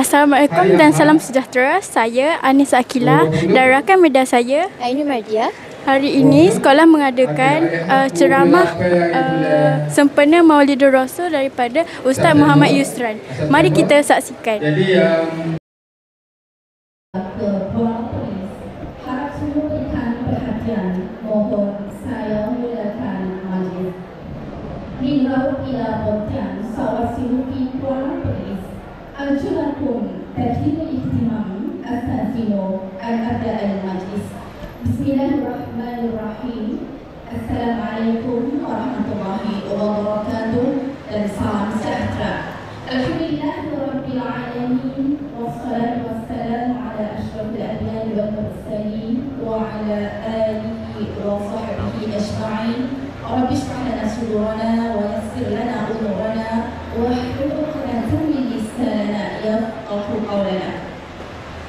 Assalamualaikum dan salam sejahtera. Saya Anis Akila dan rakan media saya Ainul Mardia. Hari ini sekolah mengadakan ceramah sempena Maulidur Rasul daripada Ustaz Muhammad Yusran. Mari kita saksikan. Harap semua berikan perhatian. Mohon saya mulakan majlis. Min raut ila botian sawasilu fi Kuala Polis. Arjulakum tahdhibul ihtimam astazinu al-ada al-majlis. Bismillahirrahmanirrahim. Assalamualaikum warahmatullahi wabarakatuh dan salam sejahtera. Alhamdulillahirabbil alamin wassalatu wassalamu ala asyrafil anbiya'i wal mursalin wa ala alihi wa sahbihi ajma'in. Rabbi shrah lana sudurana wa yassir lana umurana wahlul 'uqdatam min lisanina yafqahu qawlana.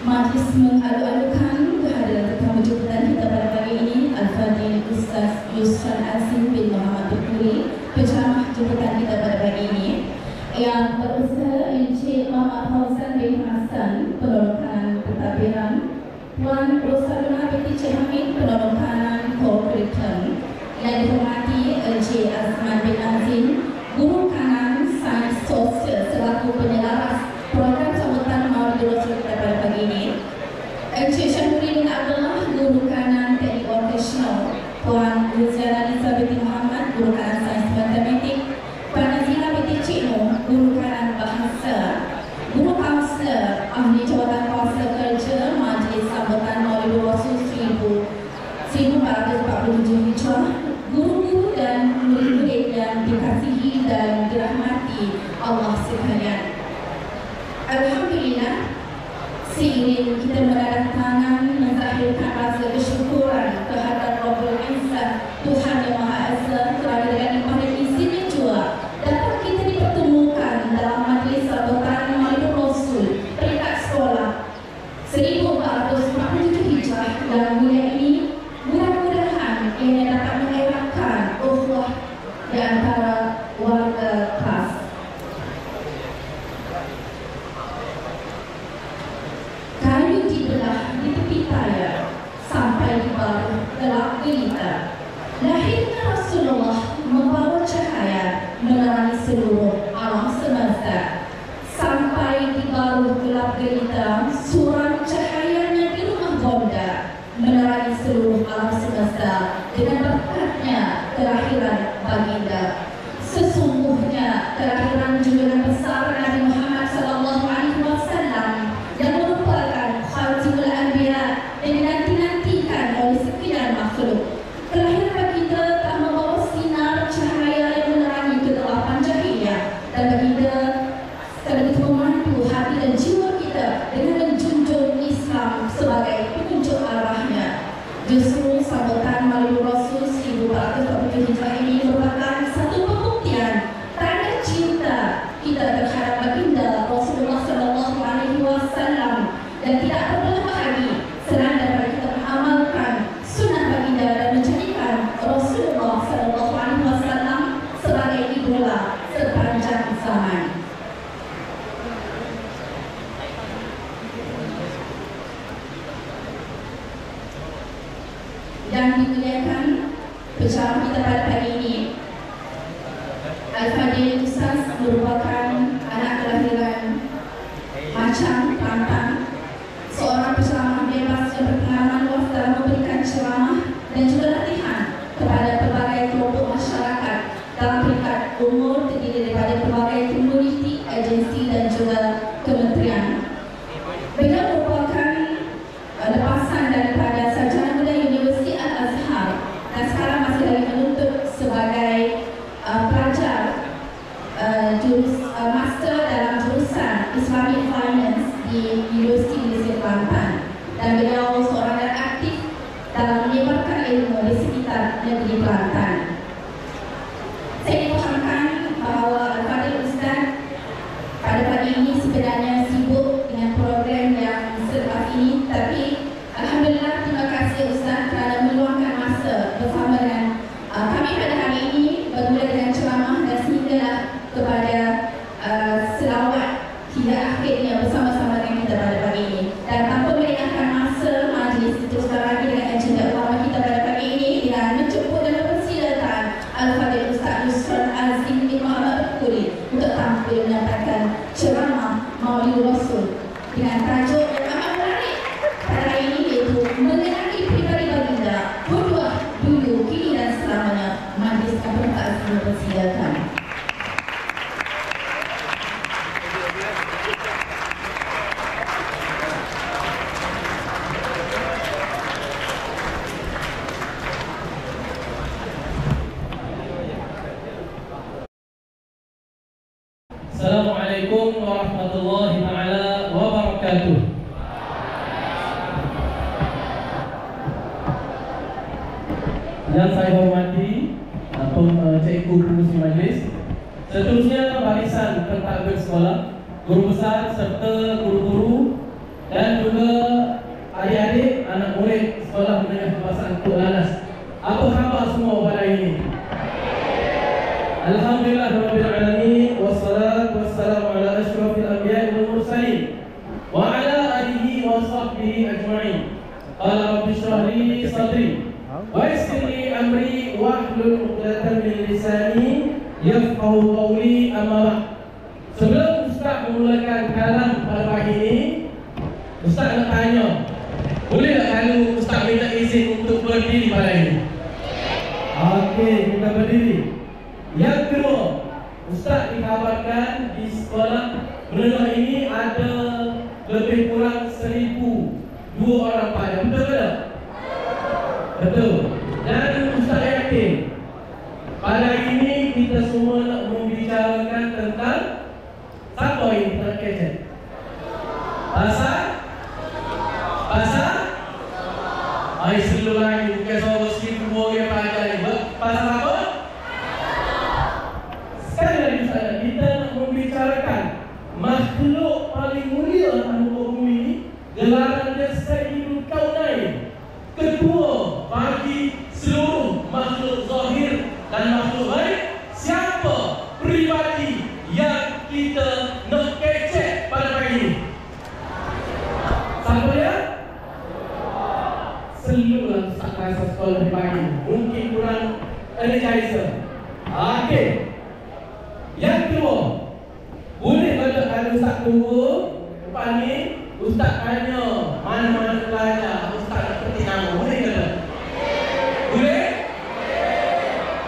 Majlis mengalu-alukan kehadiran tetamu jemputan kita pada pagi ini Al-Fadhil Ustaz Yusran Azim bin Muhammad Tukuri, penceramah jemputan kita pada pagi ini, yang berusaha Encik Muhammad Fauzan bin Hassan, penolong kanan pentadbiran, Puan Rosaluna binti Cik Hamid, penolong kanan co-curriculum, yang dihormati Encik Azman bin Azim, guru kanan sains sosial selaku penyelaras program sambutan Maulidur Rasul kita pada pagi ini, Encik Syahruddin Abdullah, guru kanan teknik operasional, Puan Luziana Lisa binti Muhammad, guru kanan sains matematik, Puan Nazila binti Cik Nur, guru kanan bahasa, guru kaunselor ahli jawatan kuasa kerja Majlis Sambutan Maulidur Rasul 1447 Hijrah, guru-guru dan murid-murid yang dikasihi dan dirahmati Allah sekalian. Alhamdulillah, seiring kita menandatangan menzahirkan rasa kesyukuran kehadrat Rabbul Izzah, Tuhan Yang Maha Esa, kerana dengan limpah dan izinnya jua dapat kita dipertemukan dalam majlis sambutan Maulidur Rasul peringkat sekolah 1447 Hijrah, dan mulia ini mudah-mudahan ia dapat mengeratkan ukhuwah di antara warga kelas. Kayu dibelah di tepi tayar sampai di baru gelap gelita. Lahirnya Rasulullah membawa cahaya menerangi seluruh alam semesta. Sampai di baru gelap gelita, suram cahayanya di rumah bonda menerangi seluruh alam semesta dengan berkatnya kelahiran baginda. Sesungguhnya kelahiran junjungan besar Nabi Muhammad SAW yang merupakan khatimul anbiya dan dinanti-nantikan oleh sekian makhluk. Kelahiran baginda telah membawa sinar cahaya yang menerangi kegelapan jahiliyah, dan baginda sekaligus memandu hati dan jiwa kita dengan menjunjung Islam sebagai penunjuk arahnya. Justru sambutan Maulidur Rasul 1447 Hijrah ini merupakan satu pembuktian tanda cinta kita terhadap baginda Rasulullah SAW, dan tidak terbelah lagi selain daripada kita mengamalkan sunnah baginda dan menjadikan Rasulullah SAW sebagai idola sepanjang zaman. Dan dimuliakan penceramah kita pada pagi ini, Al-Fadhil Ustaz merupakan anak kelahiran Macang, Kelantan, seorang penceramah bebas yang berpengalaman luas dalam memberikan ceramah dan juga latihan kepada pelbagai kelompok masyarakat dalam peringkat umur terdiri daripada pelbagai komuniti, agensi dan juga kementerian. Beliau merupakan lepasan daripada sarjana budaya Universiti Al-Azhar dan sekarang masih lagi menuntut sebagai pelajar master dalam jurusan Islamic Finance di Universiti Malaysia Kelantan, dan beliau seorang yang aktif dalam menyebarkan ilmu di sekitar negeri Kelantan. Saya dipahamkan bahawa Al-Fadhil Ustaz pada pagi ini sebenarnya sibuk Ustaz Yusran Azim bin Muhammad Al-Quri untuk tampil menyampaikan ceramah Maulid Rasul dengan tajuk yang amat menarik pada hari ini, iaitu mengenali pribadi baginda, qudwah dulu, kini dan selamanya. Majlis akan tak dipersilakan. Assalamualaikum warahmatullahi taala wabarakatuh. Yang saya hormati Cikgu Pengurusi Majlis, seterusnya barisan pentadbir sekolah, guru besar serta guru-guru dan juga adik-adik anak murid sekolah menengah kebangsaan Tok Lanas. Apa khabar semua pada hari ini? Alhamdulillahirabbil alamin, wassalatu wassalamu ala asyrafil anbiya'i wal mursalin wa ala alihi wa sahbihi ajma'in. Qala rabbi shrah li sadri wa yassir li amri wahlul 'uqdatam min lisani yafqahu qawli. Amma ba'd. Sebelum Ustaz memulakan kalam pada pagi ini, Ustaz nak tanya, boleh tak kalau Ustaz minta izin untuk berdiri pada ini? Okey, kita berdiri. Yang kedua, Ustaz dikabarkan di sekolah menengah ini ada lebih kurang 1,002 orang pelajar. Betul ke tak? Betul. Dan Ustaz yakin pada hari ini kita semua nak membicarakan tentang siapa ini nak kecek? Pasal? Ai seluruh lagi bukan soal sikit boleh pelajar ni. Pasal apa? Sekali lagi Ustaz, kita nak membicarakan makhluk paling mulia atas muka bumi ini. Gelaran dia Sayyidul Kaunain, ketua bagi seluruh makhluk zahir dan makhluk gaib. Siapa pribadi yang kita nak kecek pada pagi ini? Siapa dia? Seluruh Ustaz rasa sekolah di pagi ini mungkin kurang energizer. Okey. Yang kedua, boleh tak kalau Ustaz tunggu depan ni, Ustaz tanya mana-mana pelajar, Ustaz nak petik nama, boleh ke tak? Boleh?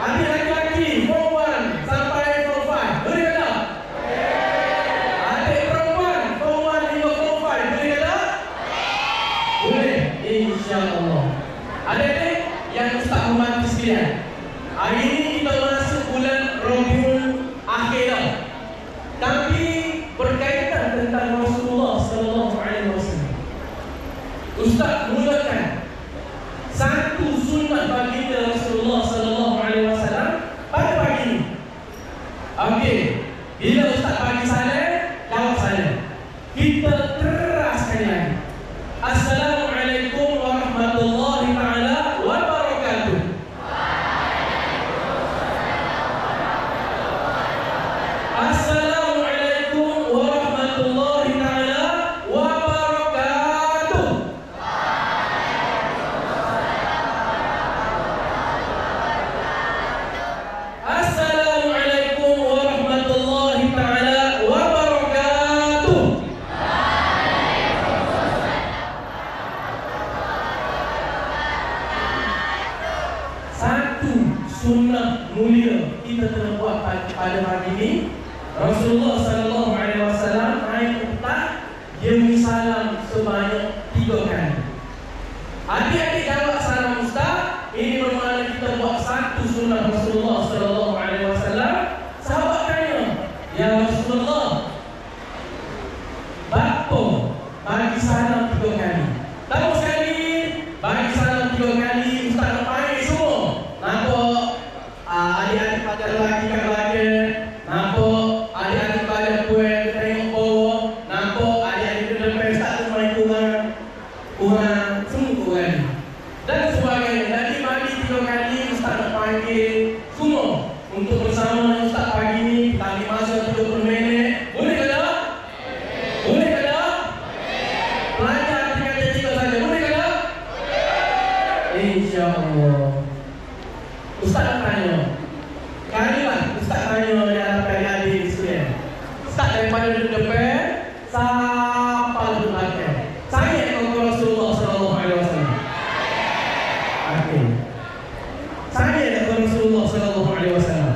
Adik lelaki form 1 sampai form 5, boleh ke tak? Adik perempuan form 1 hingga form 5, boleh ke tak? Boleh, insya-Allah. Adik-adik yang Ustaz hormati sekalian, hari ini kita masuk bulan Rabiul Akhir, tapi berkaitan tentang Rasulullah sallallahu alaihi wasallam. Ustaz mulakan satu sunnah baginda Rasulullah sallallahu alaihi wasallam pada pagi ini. Okey, bila Ustaz bagi salam, jawab salam. Kita keras sekali lagi. Assalamualaikum warahmatullahi taala wabarakatuh. Assalamualaikum warahmatullahi taala wabarakatuh. Assalamualaikum warahmatullahi taala wabarakatuh. Satu sunnah mulia kita telah buat pada pagi ini. Rasulullah sallallahu alaihi wasallam naik petang, dia beri salam sebanyak 3 kali. Adik-adik jawab salam Ustaz, ini bermakna kita buat satu sunnah Rasulullah sallallahu alaihi wasallam. Sahabat tanya, ya Rasulullah, bapa bagi salam 3 kali? Tahu sekali bagi salam 3 kali, Ustaz nak panik semua. Nampak adik-adik pelajar lelaki kat belakang, nampak adik-adik pelajar puan tengok bawah, nampak adik-adik depan Ustaz tu main kurang semua kurang. Dan daripada depan sampai ke belakang. Saya kepada Rasulullah sallallahu alaihi wasallam. Okey. Saya kepada Rasulullah sallallahu alaihi wasallam.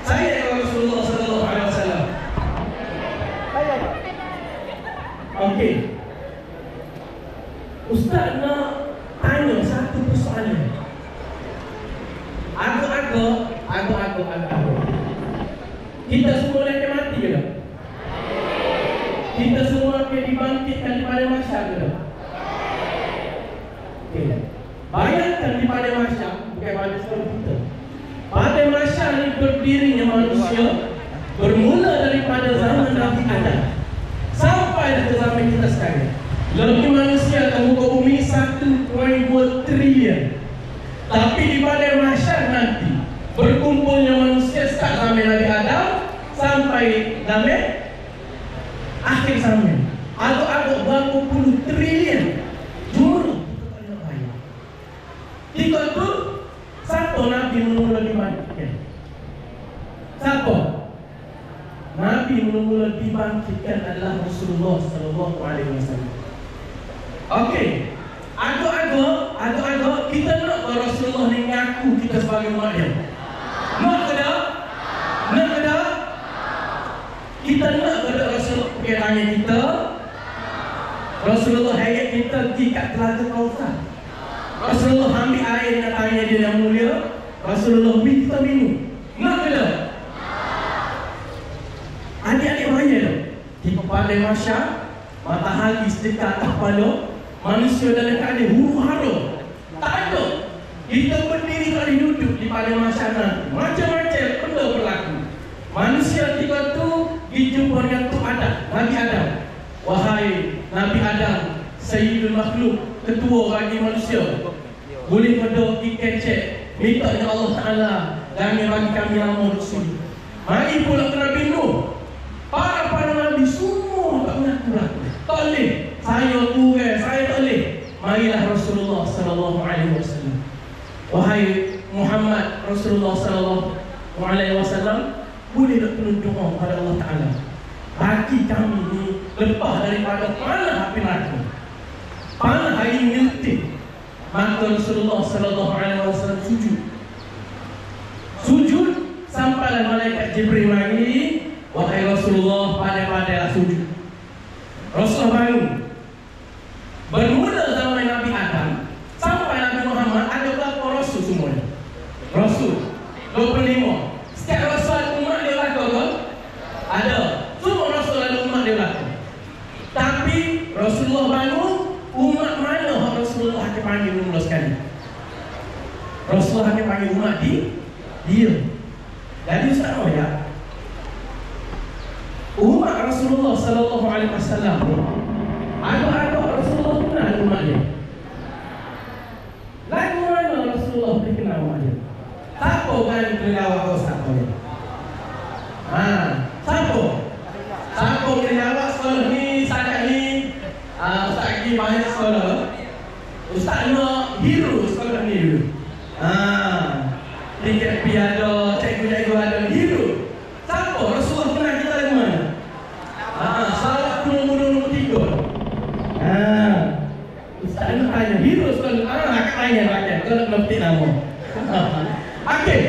Saya kepada Rasulullah sallallahu alaihi wasallam. Okey. Ustaz nak tanya satu persoalan. Agak-agak. Kita semua nak mati ke tak? Kita semua akan dibangkitkan di padang mahsyar ke tak? Okey. Bayangkan di padang mahsyar, bukan pada seluruh kita. Padang mahsyar ni berdirinya manusia bermula daripada zaman Nabi Adam sampai ke zaman kita sekarang. Lebih manusia akan muka bumi 1.2 trilion. Tapi di padang mahsyar nanti berkumpulnya manusia start zaman Nabi Adam sampai zaman akhir zaman. Agak-agak berapa puluh trilion jumlah kita tak nak bayar. Tiga tu siapa Nabi mula dibangkitkan? Siapa? Nabi mula dibangkitkan adalah Rasulullah sallallahu alaihi wasallam. Okey. Agak-agak kita nak Rasulullah ni ngaku kita sebagai umat dia. Nak ke tak? Nak ke tak? Kita nak ke tak Rasulullah pakai tangan kita? Rasulullah hayat kita pergi kat Telaga Kausar. Rasulullah ambil air dengan tangan dia yang mulia. Rasulullah beri kita minum. Nak ke tak? Adik-adik bayar tak? Di padang mahsyar, matahari sedekat atas kepala, manusia dalam keadaan huru-hara. Tak ada. Kita berdiri tak boleh duduk di padang mahsyar nanti. Macam-macam benda berlaku. Manusia tiga tu dijumpa dengan Tok Adam, Nabi Adam. Wahai Nabi Adam, Sayyidul Makhluk, ketua bagi manusia, boleh berdoa kecek, minta dengan Allah Ta'ala, jangan bagi kami lama Rasul. Mari pula ke Nabi Nuh. Para Nabi semua tak mengaku-ngaku. Tak boleh. Saya kurang, saya tak boleh. Marilah Rasulullah sallallahu alaihi wasallam. Wahai Muhammad Rasulullah sallallahu alaihi wasallam, boleh tak penuh doa kepada Allah Ta'ala bagi kami ni lepas daripada panah api neraka, panah air miltik. Maka Rasulullah sallallahu alaihi wasallam sujud sampailah malaikat Jibril mari. Wahai Rasulullah, pandai-pandailah sujud. Rasulullah bangun. Bermula zaman Nabi Adam sampai Nabi Muhammad ada berapa rasul semuanya? Rasul 25. Setiap rasul ada umat dia belaka ke? Ada. Semua rasul ada umat dia belaka. Tapi Rasulullah bangun, umat mana Rasulullah akan panggil mula sekali? Rasulullah akan panggil umat dia. Jadi Ustaz ya, umat Rasulullah sallallahu alaihi wasallam ada Rasulullah kenal umat dia. Lagu mana Rasulullah dikenal umat dia? Siapa kan kelawak kau siapa dia? Siapa boleh jawab sekolah ni, saat ni Ustaz lagi banyak sekolah. Ustaz nak hero sekolah ni dulu. Tiket pi ada, cikgu-cikgu ada, hero. Siapa Rasulullah kenal kita lagu mana? Salah nombor 3. Ustaz nak tanya hero sekolah. Nak tanya rakyat, kau nak petik nama. Okey.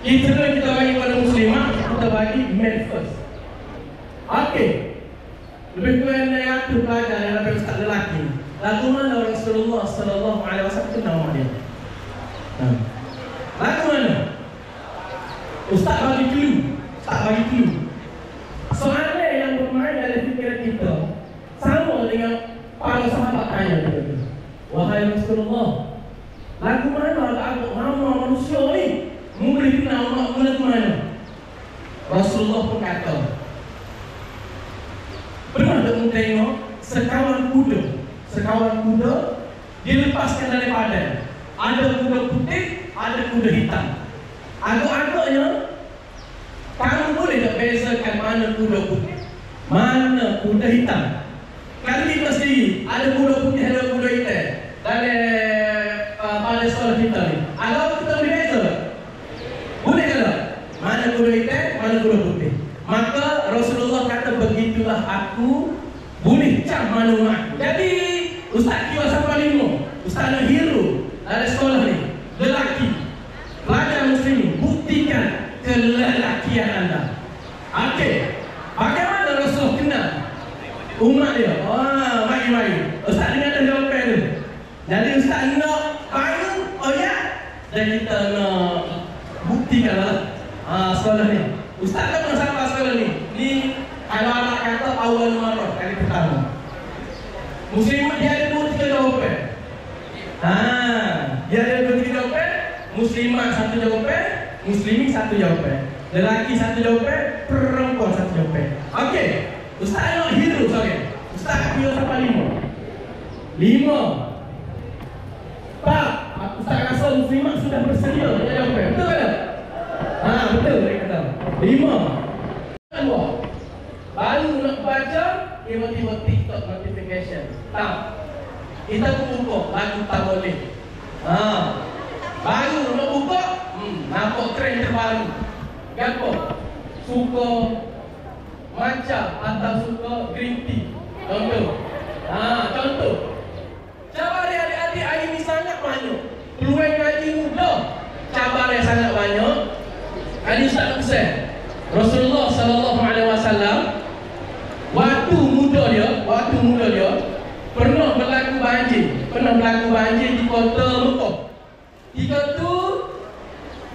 Kita bagi pada muslimah, kita bagi men first. Okey. Lebih kurang yang tu belajar daripada ustaz lelaki. Lagu mana Rasulullah sallallahu alaihi wasallam kenal nama dia? Lagu mana? Ustaz bagi clue. Soalan yang bermain dalam fikiran kita sama dengan para sahabat tanya kita. Wahai Rasulullah, lagu mana lagu nama manusia ni? Boleh kenal lagu mana? Rasulullah pun kata, pernah tak tengok sekawan kuda dilepaskan dari padang. Ada kuda putih, ada kuda hitam. Agak-agaknya kamu boleh tak bezakan mana kuda putih, mana kuda hitam? Kalau kita sendiri ada kuda putih, ada kuda hitam pada sekolah kita ni, agak kita boleh beza? Boleh ke tak? Mana kuda hitam, mana kuda putih? Maka Rasulullah kata begitulah aku boleh cam maklumat. Jadi Ustaz kira sampai 5. Ustaz nak hero ada sekolah ni, lelaki, pelajar muslim, buktikan kelelakian anda. Okey, bagaimana Rasulullah kenal umat dia? Mari Ustaz dengar jawapan tu. Jadi Ustaz nak bangun, dan kita nak buktikan lah sekolah ni. Ustaz kan sampai sekolah ni. Ni kalau anak kata awal marah kali pertama. Muslim dia ada 2-3 jawapan. Dia ada 2-3 jawapan. Muslimah 1 jawapan, Muslimi 1 jawapan, lelaki 1 jawapan, perempuan 1 jawapan. Okey, Ustaz nak hero sorry. Ustaz kira sampai 5. Pak, Ustaz rasa Muslimah sudah bersedia nak jawapan. Betul tak? Betul dia kata. 5. Baru nak baca, tiba-tiba TikTok notification. Kita buka lagu tak boleh. Baru nak buka, nampak trend terbaru. Gapo? Suka matcha atau suka green tea. Contoh. Cabaran adik-adik hari ni sangat banyak. Peluang ngaji muda, cabaran sangat banyak. Hadis Ustaz pesan Rasulullah sallallahu alaihi wasallam waktu muda dia pernah berlaku banjir di kota Mekah. Ketika tu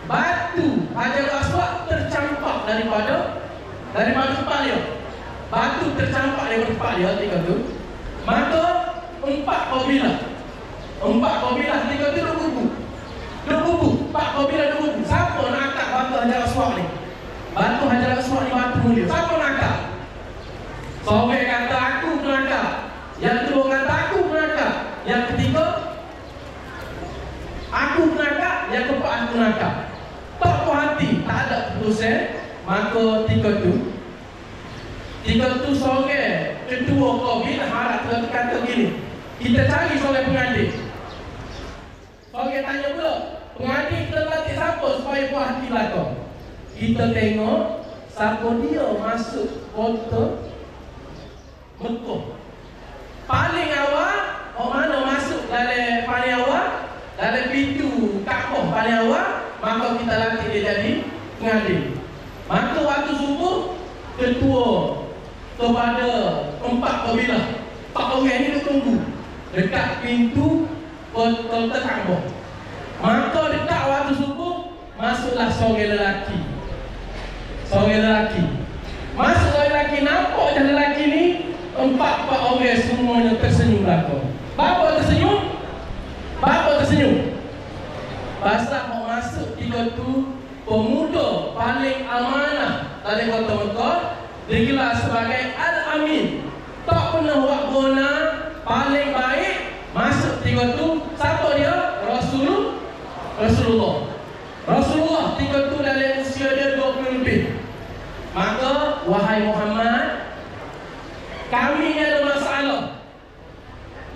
batu Hajar Aswad tercampak daripada tempat dia. Batu tercampak daripada tempat dia ketika tu. Maka 4 kabilah ketika tu duk bubu. 4 kabilah duk bubu. Siapa nak angkat batu Hajar Aswad ni? Batu Hajar Aswad ni batu mulia. Siapa nak angkat? Seorang kata aku kena angkat. Yang kedua kata aku kena angkat. Yang ketiga aku kena angkat. Yang keempat aku kena angkat. Tak puas hati, tak ada keputusan. Maka ketika tu seorang ketua kabilah harap kata gini, kita cari seorang pengadil. Seorang tanya pula, pengadil kita latih siapa supaya puas hati belakang? Kita tengok siapa dia masuk kota Mekah. Paling awal, mana masuk paling awal, dalam pintu Kaabah paling awal, maka kita latih dia jadi pengadil. Maka waktu subuh, ketua kepada 4 kabilah, 4 orang ni dia tunggu dekat pintu kota Kaabah. Maka dekat waktu subuh, masuklah seorang lelaki. Masuk seorang lelaki, nampak dah lelaki ni 4 orang semuanya tersenyum belakang. Bapa tersenyum? Pasal mau masuk tiga tu pemuda paling amanah dari kota Mekah, digelar sebagai Al-Amin. Tak pernah buat guna, paling baik. Masuk tiga tu, siapa dia? Rasulullah tiga tu dalam usia dia 20 lebih. Maka wahai Muhammad, kami ni ada masalah.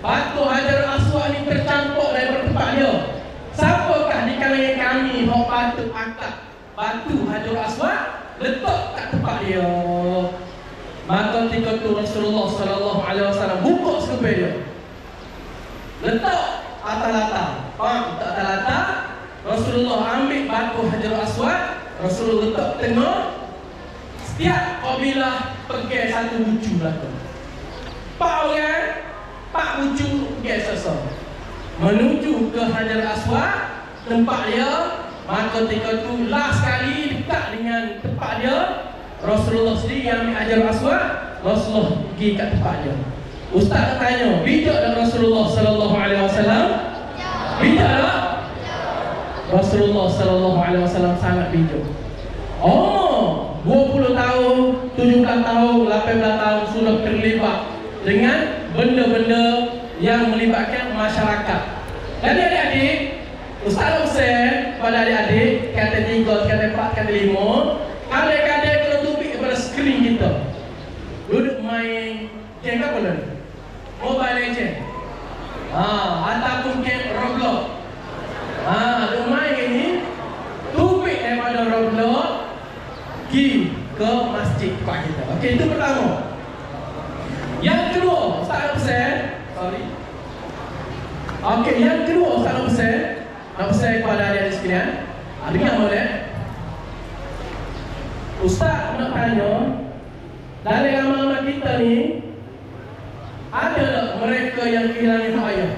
Batu Hajar Aswad ni tercampur daripada tempat dia. Siapakah di kalangan kami yang patut angkat batu Hajar Aswad letak kat tempat dia? Maka ketika tu Rasulullah sallallahu alaihi wasallam buka sekeping dia, letak atas latar. Letak atas latar. Rasulullah ambil batu Hajar Aswad, Rasulullah letak tengah. Setiap kabilah pergi satu bucu belakang. 4 orang, 4 bucu pergi sesama menuju ke Hajar Aswad, tempat dia. Maka ketika tu last kali dekat dengan tempat dia, Rasulullah sendiri yang ambil Hajar Aswad, Rasulullah pergi kat tempat dia. Ustaz tanya, bijak tak Rasulullah sallallahu alaihi wasallam? Bijak tak? Rasulullah sallallahu alaihi wasallam sangat bijak. 20 tahun, 17 tahun, 18 tahun sudah terlibat dengan benda-benda yang melibatkan masyarakat. Jadi adik-adik, Ustaz Hussein pada adik-adik kata 3, kata 4, kata 5, adik-adik kena tupik kepada skrin kita. Duduk main game apa ni? Mobile Legend. Ataupun game Roblox. Duduk main ini, tupik daripada Roblox, pergi ke masjid tempat kita. Okey, itu pertama. Yang kedua, Ustaz nak pesan. Sorry. Okey, yang kedua Ustaz nak pesan kepada adik-adik sekalian. Dengar boleh? Ustaz nak tanya, dari ramai kita ni, ada tak mereka yang kehilangan hak ayah?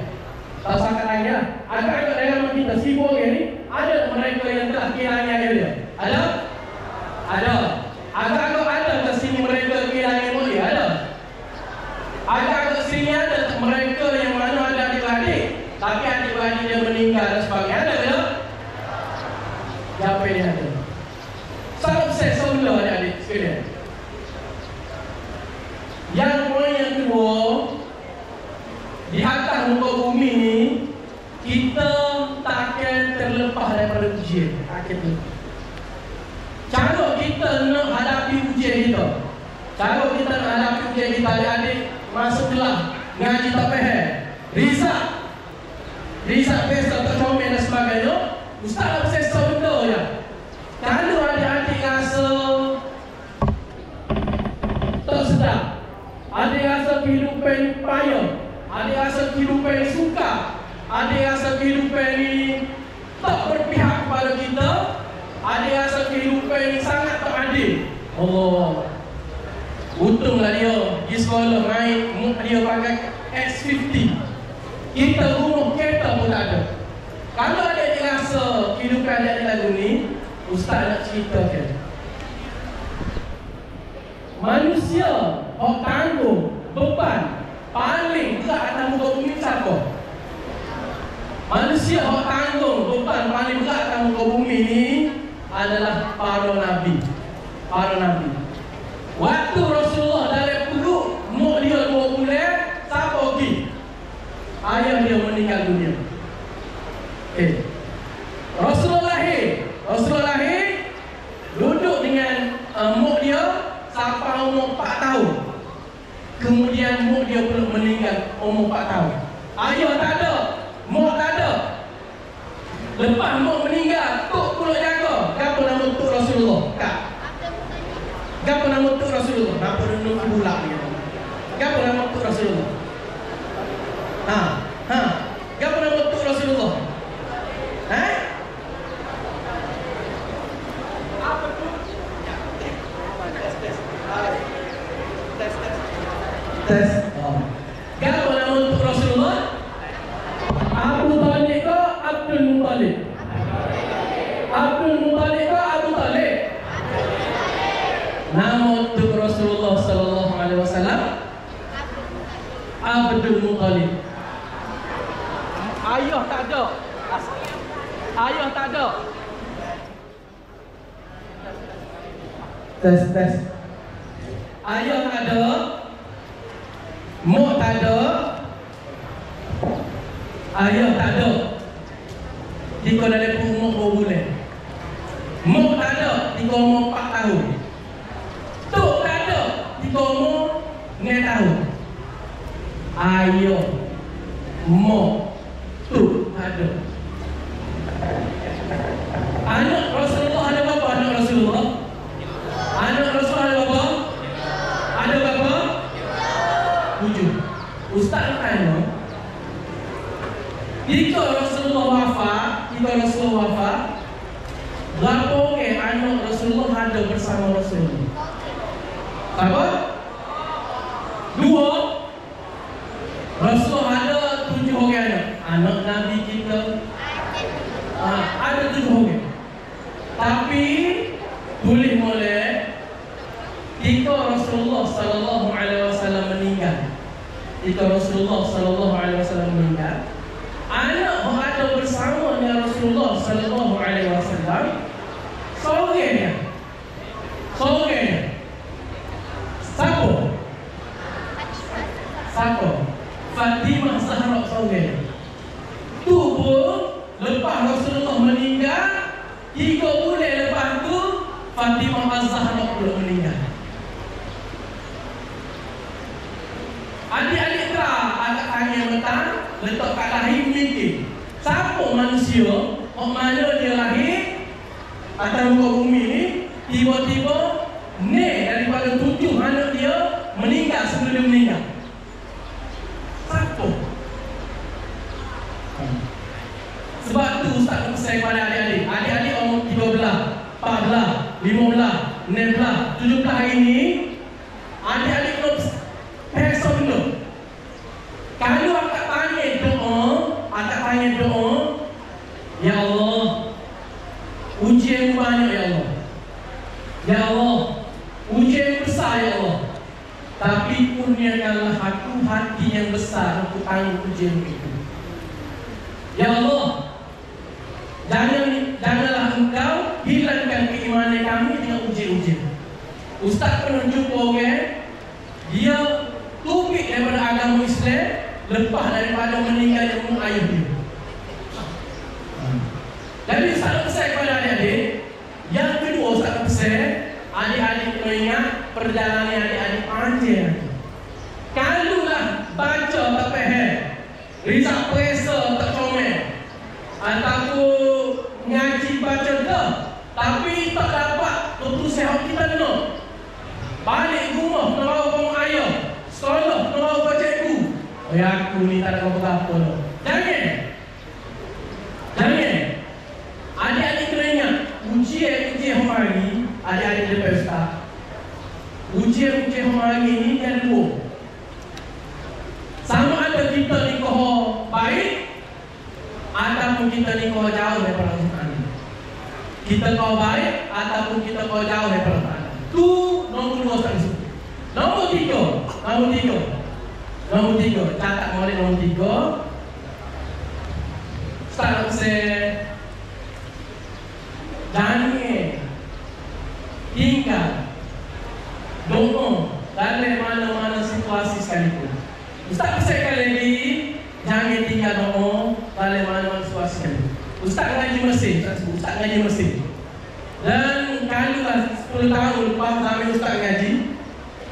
Tak sakat lagi lah. Agak-agak dari ramai kita, sibuk ni, ada tak mereka yang telah kehilangan ayah dia? Ada? Ada. Agak-agak ada ke sini mereka kehilangan ibu dia? Ada. Agak-agak sini ada tak mereka yang mana ada adik-adik, tapi adik-adik dia meninggal dan sebagainya? Ada ke? Siapa yang ada? Salam saya semula adik-adik sekalian. Yang poin yang kedua, di atas muka bumi ni, kita takkan terlepas daripada ujian. Takkan terlepas. Cara kita nak hadapi ujian kita, cara kita nak hadapi ujian kita, adik-adik masuk kelas ngaji tak faham, Rizak pesta tak comel dan sebagainya, Ustaz nak bersesa benda je. Kalau adik-adik rasa tak sedap, adik rasa kehidupan ni payah, adik rasa kehidupan ni sukar, adik rasa kehidupan ni tak berpihak kepada kita, adik rasa kehidupan ni sangat tak adil. Allah, untunglah dia di sekolah main muk dia pakai X50, kita rumah kereta pun tak ada. Kalau adik rasa kehidupan adik lagu ni, Ustaz nak ceritakan, manusia yang tanggung beban paling berat atas muka bumi siapa? Manusia yang tanggung beban paling berat atas muka bumi ni adalah para nabi. Para nabi. Waktu Rasulullah dari perut mak dia 2 bulan, siapa pergi? Ayah dia meninggal dunia. Rasulullah lahir, duduk dengan mak dia sampai umur 4 tahun. Kemudian mak dia pun meninggal umur 4 tahun. Ayah tak ada, mak tak ada. Lepas mak meninggal, tok pula jaga. Apa nama tok Rasulullah? Kak. Apa nama tok Rasulullah? Nampak duduk pula dia. Apa nama tok Rasulullah? Apa nama tok Rasulullah? Apa tu? Tes. Apa nama tok Rasulullah? Abu Talib ke Abdul Muttalib? Abdul Muttalib ke Abu Talib? Nama tok Rasulullah sallallahu alaihi wasallam Abdul Muttalib. Ayah tak ada. Ayah tak ada. Tes. Ayah tak ada. Mak tak ada. Ayah tak ada. Jika dalam umur 2 bulan. Mak tak ada. Jika umur 4 tahun. Tok tak ada. Jika umur 9 tahun. Ayah, mak, tok tak ada. Anak Rasulullah ada berapa anak Rasulullah? Anak Rasulullah ada berapa? Ada berapa? 7. Ustaz tanya, jika Rasulullah wafat, berapa orang anak Rasulullah ada bersama Rasulullah? Apa? 2. Rasulullah ada 7 orang anak Nabi kita. Ada 7 orang. Tapi boleh molek jika Rasulullah sallallahu alaihi wasallam meninggal. Jika Rasulullah sallallahu alaihi wasallam meninggal, anak yang ada bersama dengan Rasulullah sallallahu alaihi wasallam seorangnya. Siapa? Fatimah Zahra seorang. Tu pun lepas Rasulullah meninggal, 3 bulan lepas tu Fatimah Az-Zahra pula meninggal. Adik-adik tak agak tangan petang, letak kat lahir mikir, siapa manusia yang mana dia lahir atas muka bumi ni, tiba-tiba daripada 7 anak dia meninggal sebelum dia meninggal. Siapa? Sebab tu Ustaz pesan kepada adik-adik. Adik-adik umur 13, 14, 15, 16, 17 hari ni, adik-adik belum perso belum. Kalau akak tanya doa, ya Allah, ujian banyak ya Allah. Ya Allah, ujian besar ya Allah. Tapi kurniakanlah aku hati yang besar untuk tanggung ujian itu. Ya Allah, janganlah engkau hilangkan keimanan kami dengan ujian-ujian. Ustaz pernah jumpa orang, dia tubik daripada agama Islam lepas daripada meninggalnya umur ayah dia. Jadi Ustaz pesan kepada adik-adik. Yang kedua Ustaz pesan, adik-adik kena ingat perjalanan adik-adik panjang. Kalaulah baca tak faham, result pressure tak comel, ataupun ngaji baca dah tapi tak dapat keputusan kita nak, balik rumah kena bawa kamu ayah, sekolah kena bawa cikgu, oh ya aku ni tak ada apa-apa. Jangan. Adik-adik kena ingat, ujian hari adik-adik lepas Ustaz. Ujian hari ni ada dua. Sama ada kita nikah baik ataupun kita nikah jauh daripada Tuhan. Kita kau baik ataupun kita kau jauh daripada Tuhan. Tu nombor 2 Ustaz sebut. Nombor 3. Catat molek nombor 3. Ustaz pesan, jangan tinggal doa dalam mana-mana situasi sekalipun. Ustaz pesan lagi, jangan tinggal doa dalam mana-mana situasi sekalipun. Ustaz ngaji Mesir, Ustaz ngaji Mesir. Dan kalau 10 tahun lepas zaman Ustaz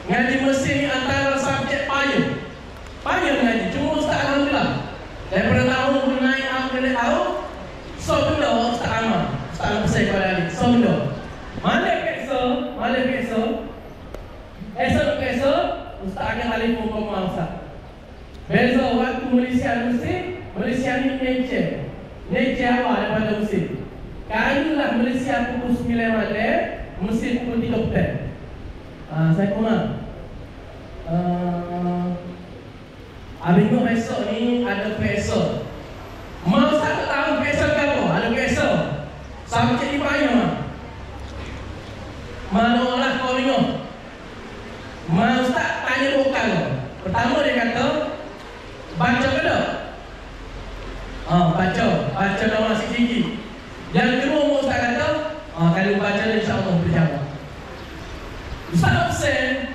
ngaji Mesir ni antara subjek payah ngaji. Cuma Ustaz alhamdulillah daripada tahun naik sampai tahun, so benda Ustaz amal. Ustaz pesan kepada adik, so benda mana esok Ustaz akan telefon ke rumah Ustaz. Besok waktu Malaysia ni Neja awal daripada Mesir. Kalaulah Malaysia pukul 9 malam, Mesir pukul 3 petang. Saya kurang. Abang besok ni ada besok. Mau Ustaz tak tahu besok ke apa? Ada besok. Subjek ni payah mah. Mana lah kau tengok. Mau Ustaz tanya vokal. Pertama dia kata, baca ke tak? Baca nama sikit-sikit. Yang kedua Ustaz kata, kalau baca insya-Allah berjawab. Ustaz pesan,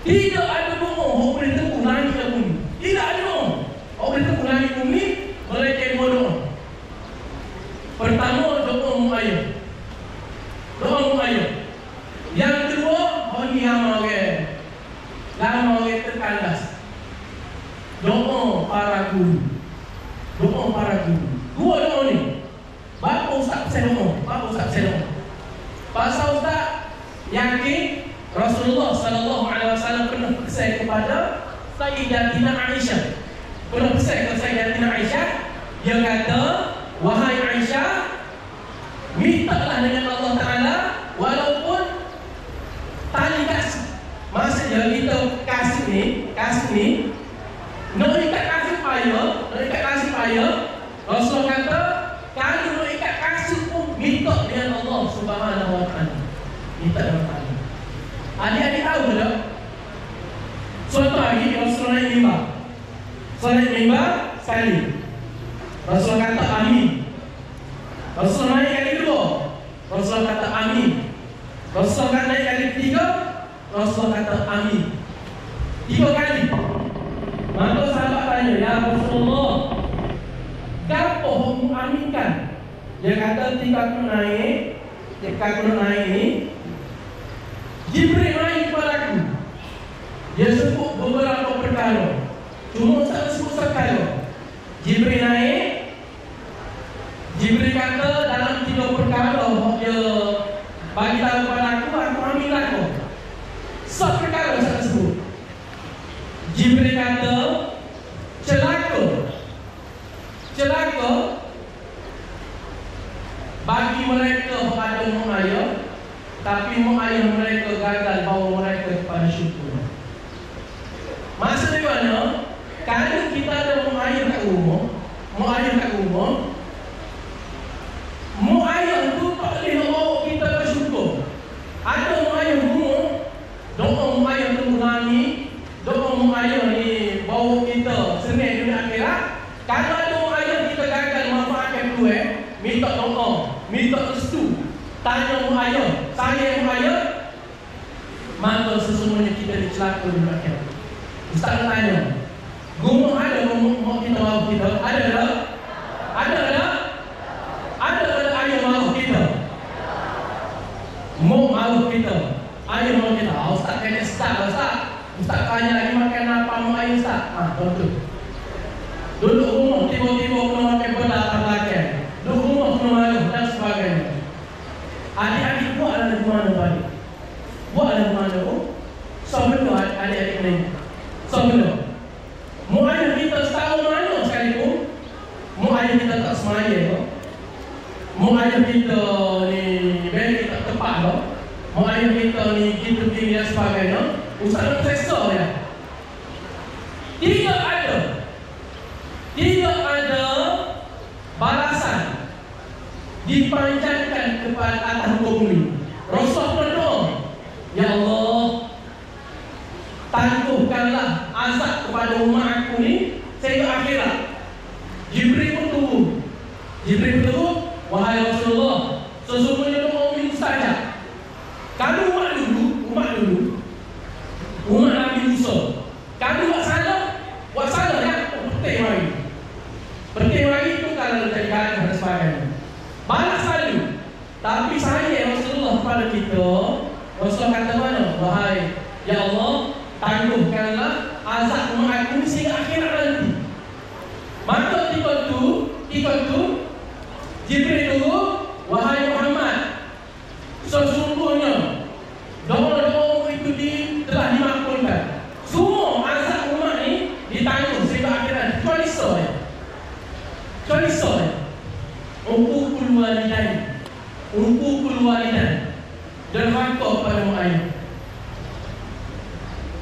tidak ada doa orang boleh tembus langit dan bumi. Tidak ada doa orang boleh tembus langit dan bumi melainkan dua doa. Pertama, doa mu'ayyah. Yang kedua, orang lama orang terkandas. Doa para guru. Dua doa ni. Bapa Ustaz pesan doa. Pasal Ustaz yakin Rasulullah sallallahu alaihi wasallam pernah pesan kepada Sayyidatina Aisyah. Dia kata, wahai Aisyah, mintalah dengan Allah Taala walaupun tali kasih. Maksudnya kita kasih ni nak ikat kasih payah. Rasulullah kata, kalau nak ikat kasih pun minta dengan Allah Subhanahu wa taala. Minta dengan Allah. Adik-adik tahu tak? Suatu hari Rasulullah naik mimbar sekali. Rasulullah kata amin. Rasulullah naik kali kedua, Rasulullah kata amin. Rasulullah naik kali ketiga, Rasulullah kata amin. 3 kali. Maka sahabat tanya, ya Rasulullah, kenapa kamu aminkan? Dia kata ketika aku naik ni, Jibril naik kepada aku. Dia sebut beberapa perkara, cuma tak sebut sekali. Jibril naik, Jibril kata dalam 3 perkara dia bagi tahu kepada aku tapi mak ayah mereka gagal bawa mereka kepada syukur. Maksudnya mana? Kalau kita ada mak ayah kat rumah, mak ayah tu tak boleh nak bawa kita bersyukur. Ada mak ayah rumah, doa mak ayah tu menangi, doa mak ayah ni bawa kita senang dunia akhirat. Kalau ada mak ayah kita gagal manfaatkan duit, minta doa, minta restu, tanya mak ayah, saya mak ayah, maka sesungguhnya kita dicelaka dunia akhirat. Ustaz tanya, rumah ada mak kita bawa kita? Ada tak? Ada tak? Ada ayah mahu kita? Mak mahu kita, ayah mahu kita. Ustaz kata Ustaz tanya lagi makan apa mak ayah Ustaz? Betul. Duduk rumah tiba-tiba kena makan benda makan. Duduk rumah kena malu dan sebagainya. Adik-adik buatlah di mana balik? Buatlah di mana? So betul adik-adik ni. So betul. Mak ayah kita setahun mana sekalipun, mak ayah kita tak semaya kok. Mak ayah kita ni bagi tak tepat kok. Mak ayah kita ni gitu tinggi dan sebagainya. Ustaz nak selesa ya. Tidak ada balasan dipanjatkan kepada atas muka bumi. Rasul berdoa, ya Allah, tangguhkanlah azab kepada umat aku ni sehingga akhirat. Jibril pun tunggu. Wahai Rasulullah, sesungguhnya doa minum saja. Kamu umat dulu, umat Nabi Musa. Kamu buat salah ya, Penting lagi itu kalau jadi gaduh dan sebagainya. Balas selalu. Tapi saya Rasulullah kepada kita, Rasulullah kata mana? Wahai ya Allah, tangguhkanlah azab umat aku sehingga akhirat nanti. Maka tiba tu Jibril dulu, wahai Muhammad, sesungguhnya doa-doamu itu telah dimakbulkan. Semua azab umat ni ditangguh sehingga akhirat. Kecuali soal Uququl walidain, derhaka pada mak ayah.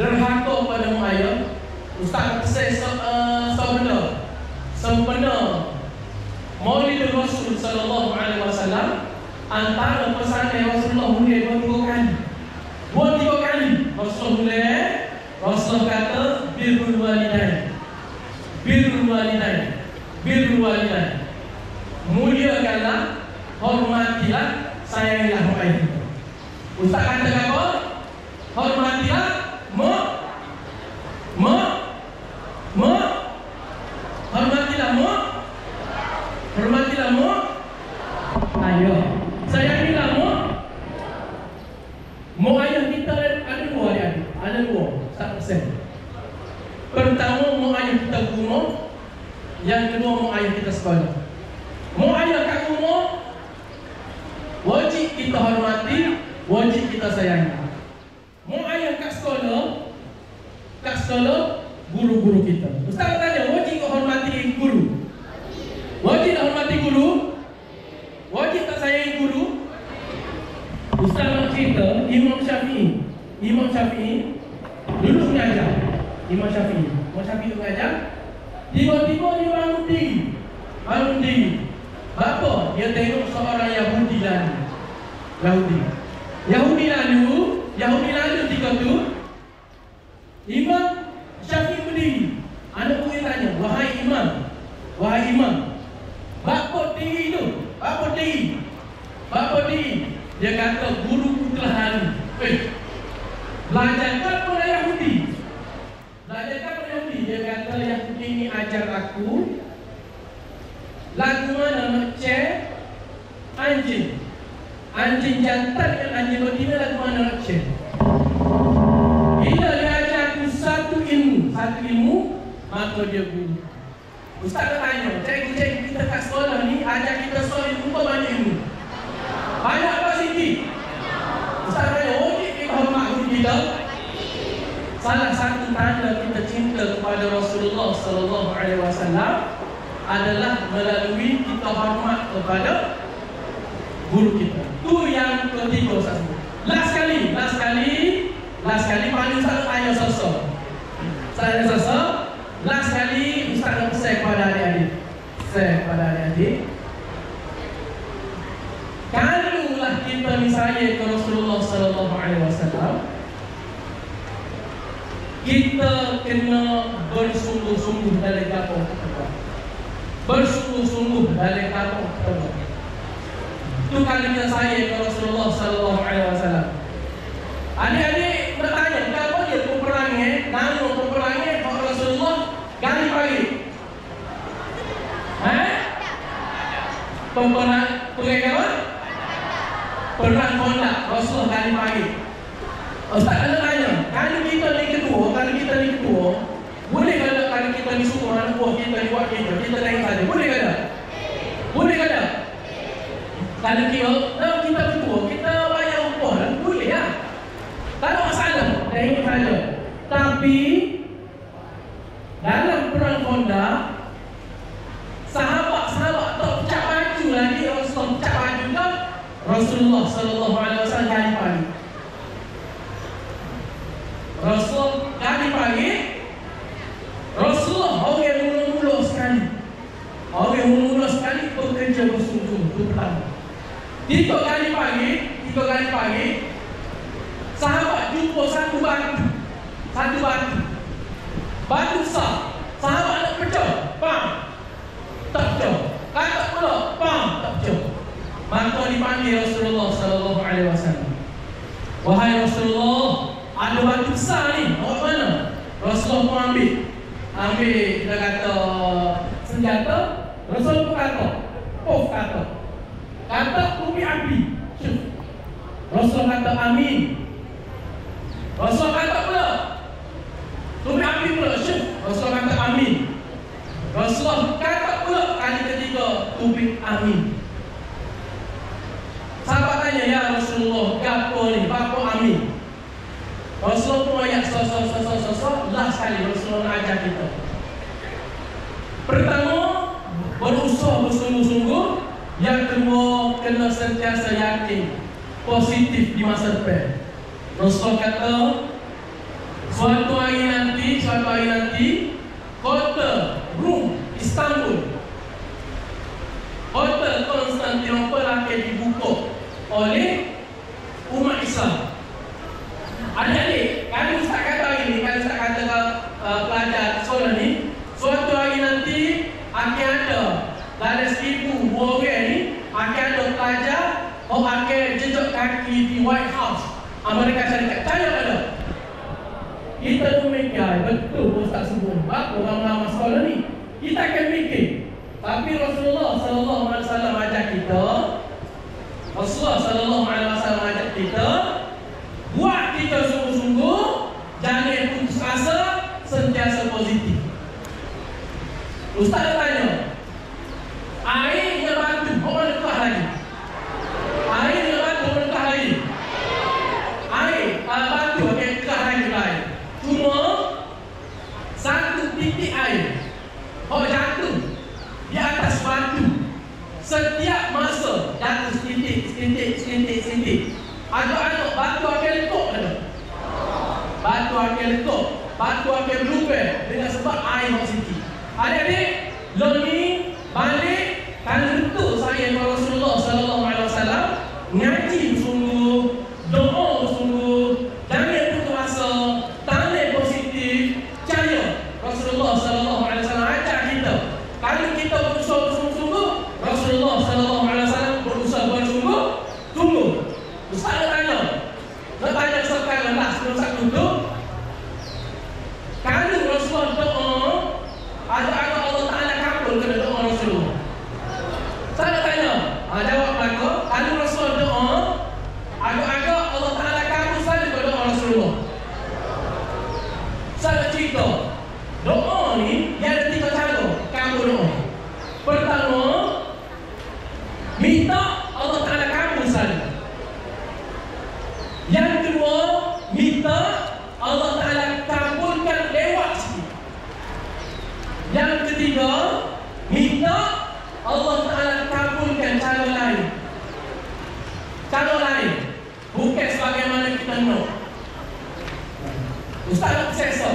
Derhaka pada mak ayah. Ustaz kata sempena Maulid Rasul sallallahu alaihi wasallam, antara pesanan Rasulullah mulai dua tiga kali Rasulullah kata birrul walidain, muliakanlah, hormatilah, sayangilah mak ayah. Ustaz kata apa? Hormatilah mak, hormatilah mak ayah, sayangilah mak ayah kita. Ada dua tak persen. Pertama, mak ayah kita rumah. Yang kedua, mak ayah kita sekolah. Mak ayah kat rumah wajib kita hormati, wajib kita sayangi. Mak ayah kat sekolah guru-guru kita. Ustaz tanya, wajib tak hormati guru? Wajib tak hormati guru? Wajib tak sayangi guru? Ustaz nak cerita Imam Syafi'i dulu mengajar. Imam Syafi'i dulu mengajar. Tiba-tiba dia bangun diri. Bapa? Dia tengok seorang Yahudi lalu ketika tu Imam Syafi'i berdiri. Anak murid tanya, wahai imam, bapa diri. Dia kata, guruku telah lalu. Belajarkan pada Yahudi. Dia kata, Yahudi ini ajar aku lagu mana nak cek anjing jantan dengan anjing betina, lagu mana nak cek. Bila dia ajar aku satu ilmu, maka dia guru. Ustaz tanya, cikgu kita kat sekolah ni ajar kita soal ilmu apa banyak ilmu? Banyak apa sikit? Ustaz tanya, wajib kita hormat guru kita? Salah satu tanda kita cinta kepada Rasulullah sallallahu alaihi wasallam adalah melalui kita hormat kepada guru kita. Itu yang ketiga, Ustaz. hanya sosok. Saya sosok. Last kali Ustaz nak pesan kepada adik-adik. Kalaulah kita misalnya ke Rasulullah sallallahu alaihi wasallam, kita kena bersungguh-sungguh dalam kampung kita. Bersungguh-sungguh dalam kampung kita. Itu kalinya saya ke Rasulullah sallallahu alaihi wasallam. Adik-adik bertanya, kenapa dia peperangnya, nama peperangnya Pak Rasulullah kali pagi? Perang apa? Perang Khandaq Rasulullah kali pagi. Ustaz kena tanya, kalau kita ni ketua, boleh ke tak kalau kita ni suruh anak buah kita buat kita tengok saja, boleh ke tak? Boleh ke tak? Kalau kita ketua, kita bayar upah lah, boleh lah. Tak ada masalah, tengok saja. Tapi dalam perang Khandaq, sahabat tak pecah baju lagi. Rasulullah pecah baju kan? Rasulullah sallallahu alaihi wasallam kali pagi. Rasul kali pagi, Rasulullah orang mula-mula sekali bekerja bersungguh-sungguh. Itu pertama. Tiga kali pagi, sahabat jumpa satu batu besar. Sahabat nak pecah, tak pecah. Kata pula, tak pecah. Maka dipanggil Rasulullah sallallahu alaihi wasallam. Wahai Rasulullah, ada batu besar ni, awak mana? Rasulullah pun ambil kita kata senjata. Rasul pun kata tumi api. Rasul kata amin. Rasul kata pula tumi api pula. Rasul kata amin. Rasul kata pula kali ketiga tumi amin. Sahabat tanya, ya Rasulullah, apa ni? Apa amin? Rasulullah pun ayat last kali Rasulullah nak ajar kita. Pertama, berusaha bersungguh-sungguh. Yang kedua, kena sentiasa yakin positif di masa depan. Rasulullah kata, suatu hari nanti kota Rom, Istanbul, kota Konstantinopel akan dibuka oleh umat Islam. Adik-adik, kalau Ustaz kata hari ni, kalau Ustaz kata pelajar sekolah ni, suatu hari nanti akan ada dalam 1,000 orang ni, akan ada pelajar akan jejak kaki di White House Amerika Syarikat. Percaya tak ada? Kita tu mikir, betul Ustaz sebut, apa orang lama sekolah ni, kita akan mikir. Tapi Rasulullah sallallahu alaihi wasallam ajak kita, buat kita sungguh-sungguh, jangan putus asa, sentiasa positif. Ustaz tanya, airnya batu, orang lekah lagi. Airnya batu, orang lekah lagi. Batu akan lekah lagi. Cuma satu titik air, orang jatuh di atas batu, setiap masa jatuh setintik. Aduk-aduk batu akan letup ada. Batu akan berubah dengan sebab air yang sikit. Adik-adik, lalu ni balik kalau betul saya Rasulullah sallallahu alaihi wasallam ngaji bersungguh, doa bersungguh, jangan putus asa, tanda positif, percaya Rasulullah sallallahu alaihi wasallam ajar kita. Kalau kita berusaha bersungguh-sungguh, Rasulullah sallallahu alaihi wasallam berusaha bersungguh-sungguh. Ustaz nak tanya sekarang lah sebelum Ustaz tutup. Kalau Rasulullah doa, ada Allah Ta'ala kabul kena doa Rasulullah. Saya nak tanya, jawab belakang. Kalau Rasulullah doa, agak-agak Allah Ta'ala kabul selalu ke doa Rasulullah. Saya nak cerita, doa ni dia ada 3 cara kabul doa. Pertama, minta Allah Ta'ala kabul selalu. Yang kedua, minta Allah Ta'ala kabulkan lewat sikit. Yang ketiga, minta Allah Ta'ala kabulkan cara lain. Cara lain, bukan sebagaimana kita nak. Ustaz nak sesa.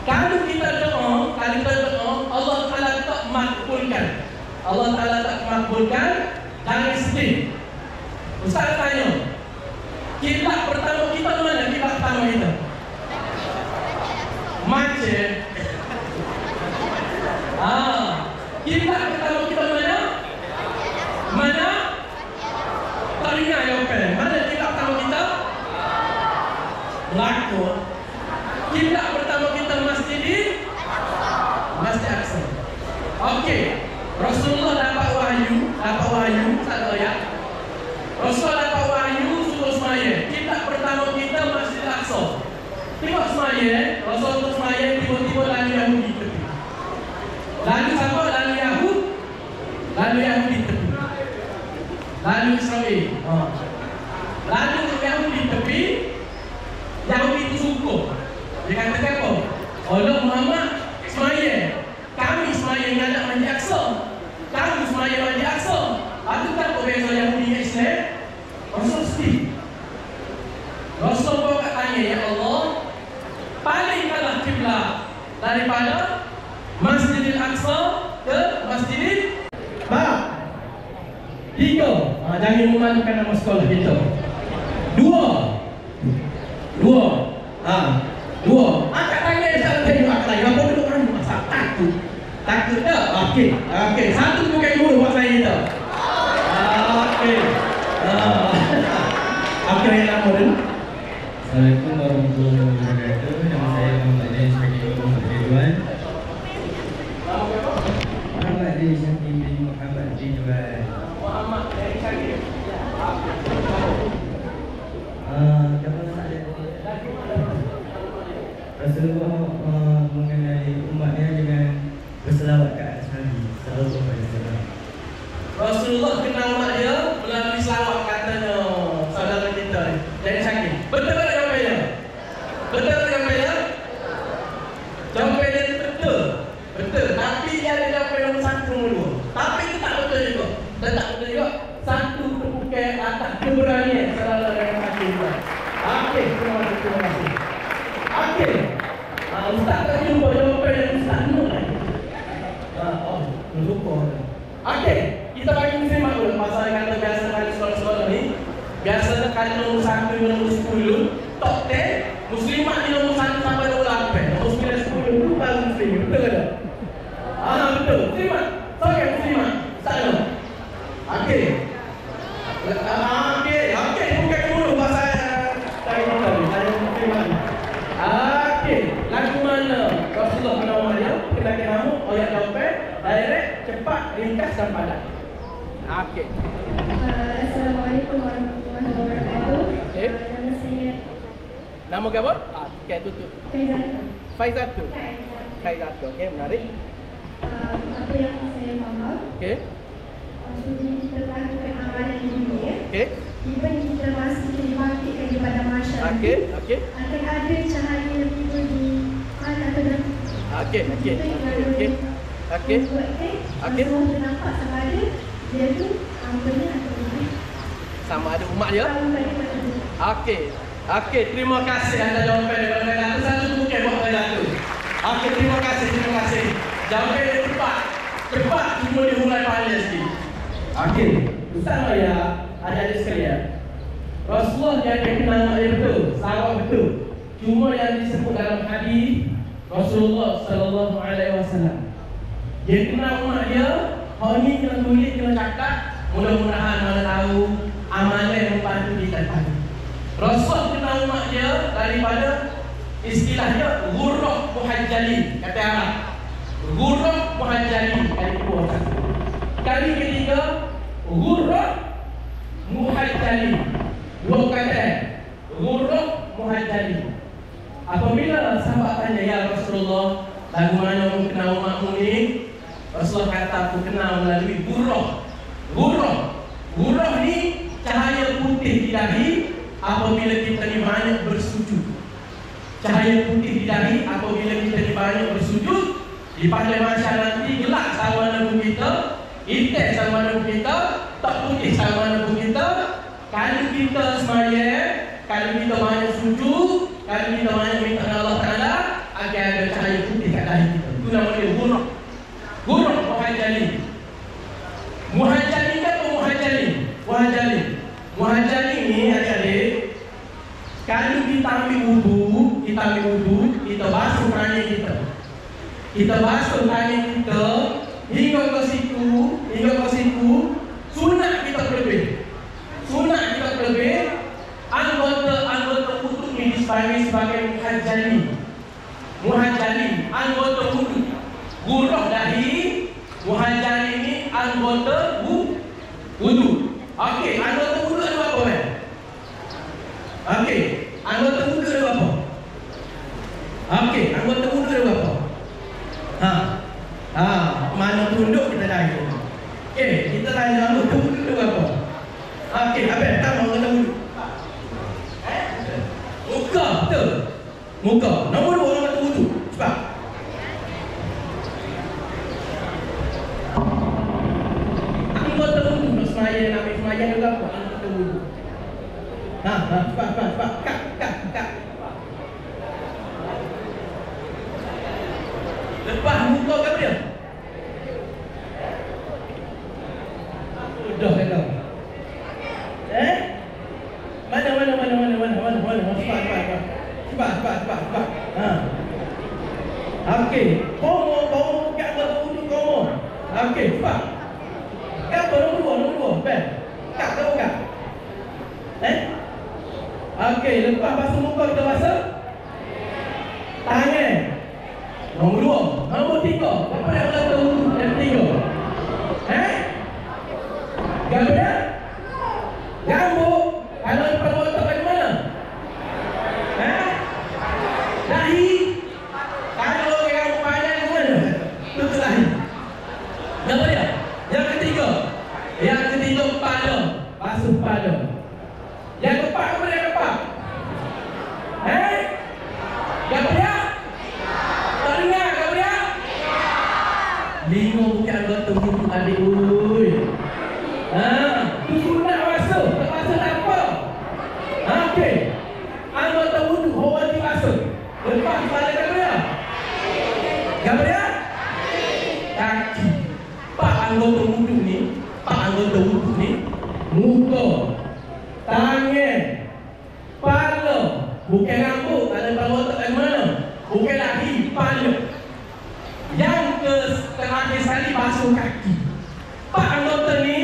Kalau kita doa, Allah Ta'ala tak makbulkan. Allah Ta'ala tak makbulkan, jangan sedih. Ustaz tanya, kiblat pertama kita mana? Kiblat pertama kita macam kiblat pertama kita mana? Mana? Tak ingat jawapan. Mana kiblat pertama kita? Berlaku. Kiblat pertama kita Masjid Aqsa. Okey. Rasulullah dapat wahyu, tak ada ayat. Rasulullah dapat wahyu suruh semaya. Kiblat pertama kita Masjid Aqsa. Tengok semaya, Rasulullah semaya tiba-tiba lalu Yahudi tepi. Lalu siapa? Lalu Yahudi tepi. Lalu Israel. Lalu Yahudi tepi. Yahudi itu syukur. Dia katakan apa? Allah Muhammad semaya. Kami semaya menghadap Masjid Aqsa. Kami semaya Masjid Aqsa. Adakah apa beza Yahudi dengan Islam? Rasul sedih. Rasul bawa tanya, ya Allah, palingkanlah kiblat daripada Masjidil Aqsa ke Masjidil Bab. 3. Jangan memalukan nama sekolah kita. 2. Angkat tangan saya tengok angkat lagi. Apa duduk kan? Masa takut. Takut tak? Okey. Satu bukan dulu buat saya kita. Okey. Apa yang nama dulu? Assalamualaikum warahmatullahi wabarakatuh. Nama saya Muhammad Zain sebagai Muhammad Ridwan. Muhammad Zain Syakir bin Muhammad Ridwan. Muhammad Zain Syakir. Dapat masalah Rasulullah mengenai umatnya dengan berselawat ke atas Nabi sallallahu alaihi wasallam. Rasulullah kenal umat dia melalui selawat, katanya saudara kita Zain Syakir. Betul tak jawapannya? Betul tak jawapannya? Jawapannya betul. Tapi dia ada jawapan nombor 1 dulu. Tapi itu tak betul juga. Satu terbuka atas keberanian saudara Zain Syakir. Okey, terima kasih. Okey. Ustaz tak jumpa jawapan yang Ustaz nak lagi. Lupa. Okey, kita bagi muslimat dulu. Pasal kata biasa kali sekolah-sekolah ni, biasanya kali nombor 1 nombor 10, top 10, muslimat di nombor 1 sampai nombor 8. Nombor 9, 10 tu baru muslim. Betul tak? Betul. Muslimat. Sorry, muslimat. Ustaz nak. Okey. Okey, bukan dulu pasal tadi muslimat ni. Okey, lagu mana Rasulullah menawar dia? Kita kenal ayat jawapan, direct, cepat, ringkas dan padat. Okey. Assalamualaikum warahmatullahi wabarakatuh. Okey. Nama saya Nama ke apa? Okey, tutup. Faizatu. Okey, menarik. Apa yang saya faham, Okey. sebelum kita melakukan amalan di dunia, Okey. even kita masih dibangkitkan daripada masyarakat, Okey. akan ada cahaya yang tiba di mana atau dalam Okey. Rasulullah ternampak sama ada dia tu ambilnya atau tidak. Sama ada umat dia. Okey, terima kasih anda jawapan daripada Dato'. Satu bukan buat oleh Dato'. Okey, terima kasih. Jawapan dia cepat, cuma dia mulai pandai sikit. Okey, Ustaz Maya, adik-adik sekalian, Rasulullah dia ada kenal mak dia betul, sahabat betul. Cuma yang disebut dalam hadis Rasulullah sallallahu alaihi wasallam, dia kenal mak dia, hal ni kena tulis, kena cakap. Mudah-mudahan mana tahu amalan membantu kita tadi. Rasul kenal mak dia daripada istilahnya ghurrah muhajjalin, kata Arab. Ghurrah muhajjalin, kali kedua. Kali ketiga ghurrah muhajjalin. Dua kata ghurrah muhajjalin. Apabila sahabat tanya, ya Rasulullah, lagu mana aku kenal makmu ni? Rasulullah kata, aku kenal melalui ghurrah. Ghurrah ni cahaya putih di dahi apabila kita ni banyak bersujud. Cahaya putih di dahi apabila kita ni banyak bersujud. Di pada masa nanti gelap sama ada pun kita, hitam sama ada pun kita, tak putih sama ada pun kita. Kalau kita semaya, kalau kita banyak sujud, kalau kita banyak minta kepada Allah Ta'ala, akan ada cahaya putih kat dahi kita. Itu nama dia Gunung. Gunung Muhajjalin. Muhajjalin kan Muhajjalin? Muhajjalin. Muhajjalin ni adik-adik, kalau kita ambil wudu, kita basuh tangan kita. Kita basuh tangan kita hingga ke situ, sunat kita lebih. Anggota wudu ni sebagai muhajjalin, anggota wudu. Guruh dahi, muhajjalin ni anggota wudu. Okey, anggota wudu ada apa kan? Okey, anggota wudu ada apa? Okey, anggota wudu ada apa? Mana tunduk kita dah. Okey, kita tanya anggota wudu ada apa? Okey, apa tak mau anggota wudu? Muka, betul. Muka. Nombor 2 anggota wudu. Cepat. Anggota wudu nak semaya, nak ambil semaya juga apa? Anggota wudu. Cepat. Kak. Lepas muka ke dia? Dah kata. Cepat. Okey. Komo buka anggota wudu komo. Okey, cepat. Apa nombor 2? Ben. Kak. Okey, lepas basuh muka kita basuh tangan. Nombor 2. Nombor 3. Apa yang anggota wudu yang 3? Gambar? Rambut. Kalau depan otak kat mana? Dahi. Kalau yang panjang ke mana? Tutup dahi. Gambar dia? Yang ketiga, kepala. Basuh kepala. Yang keempat, apa yang keempat? Gambar dia? Tak dengar gambar dia? 5 bukan anggota wudu adik oi. Tu sunat basuh. Tak basuh tak apa. Okey. Anggota wudu orang dibasuh. Lepas kepala gambar dia? Gambar dia? Kaki. Pak anggota wudu ni, muka, tangan, kepala, bukan rambut, tak ada kepala otak dari mana? Bukan dahi, kepala. Yang terakhir sekali basuh kaki. Pak anggota ni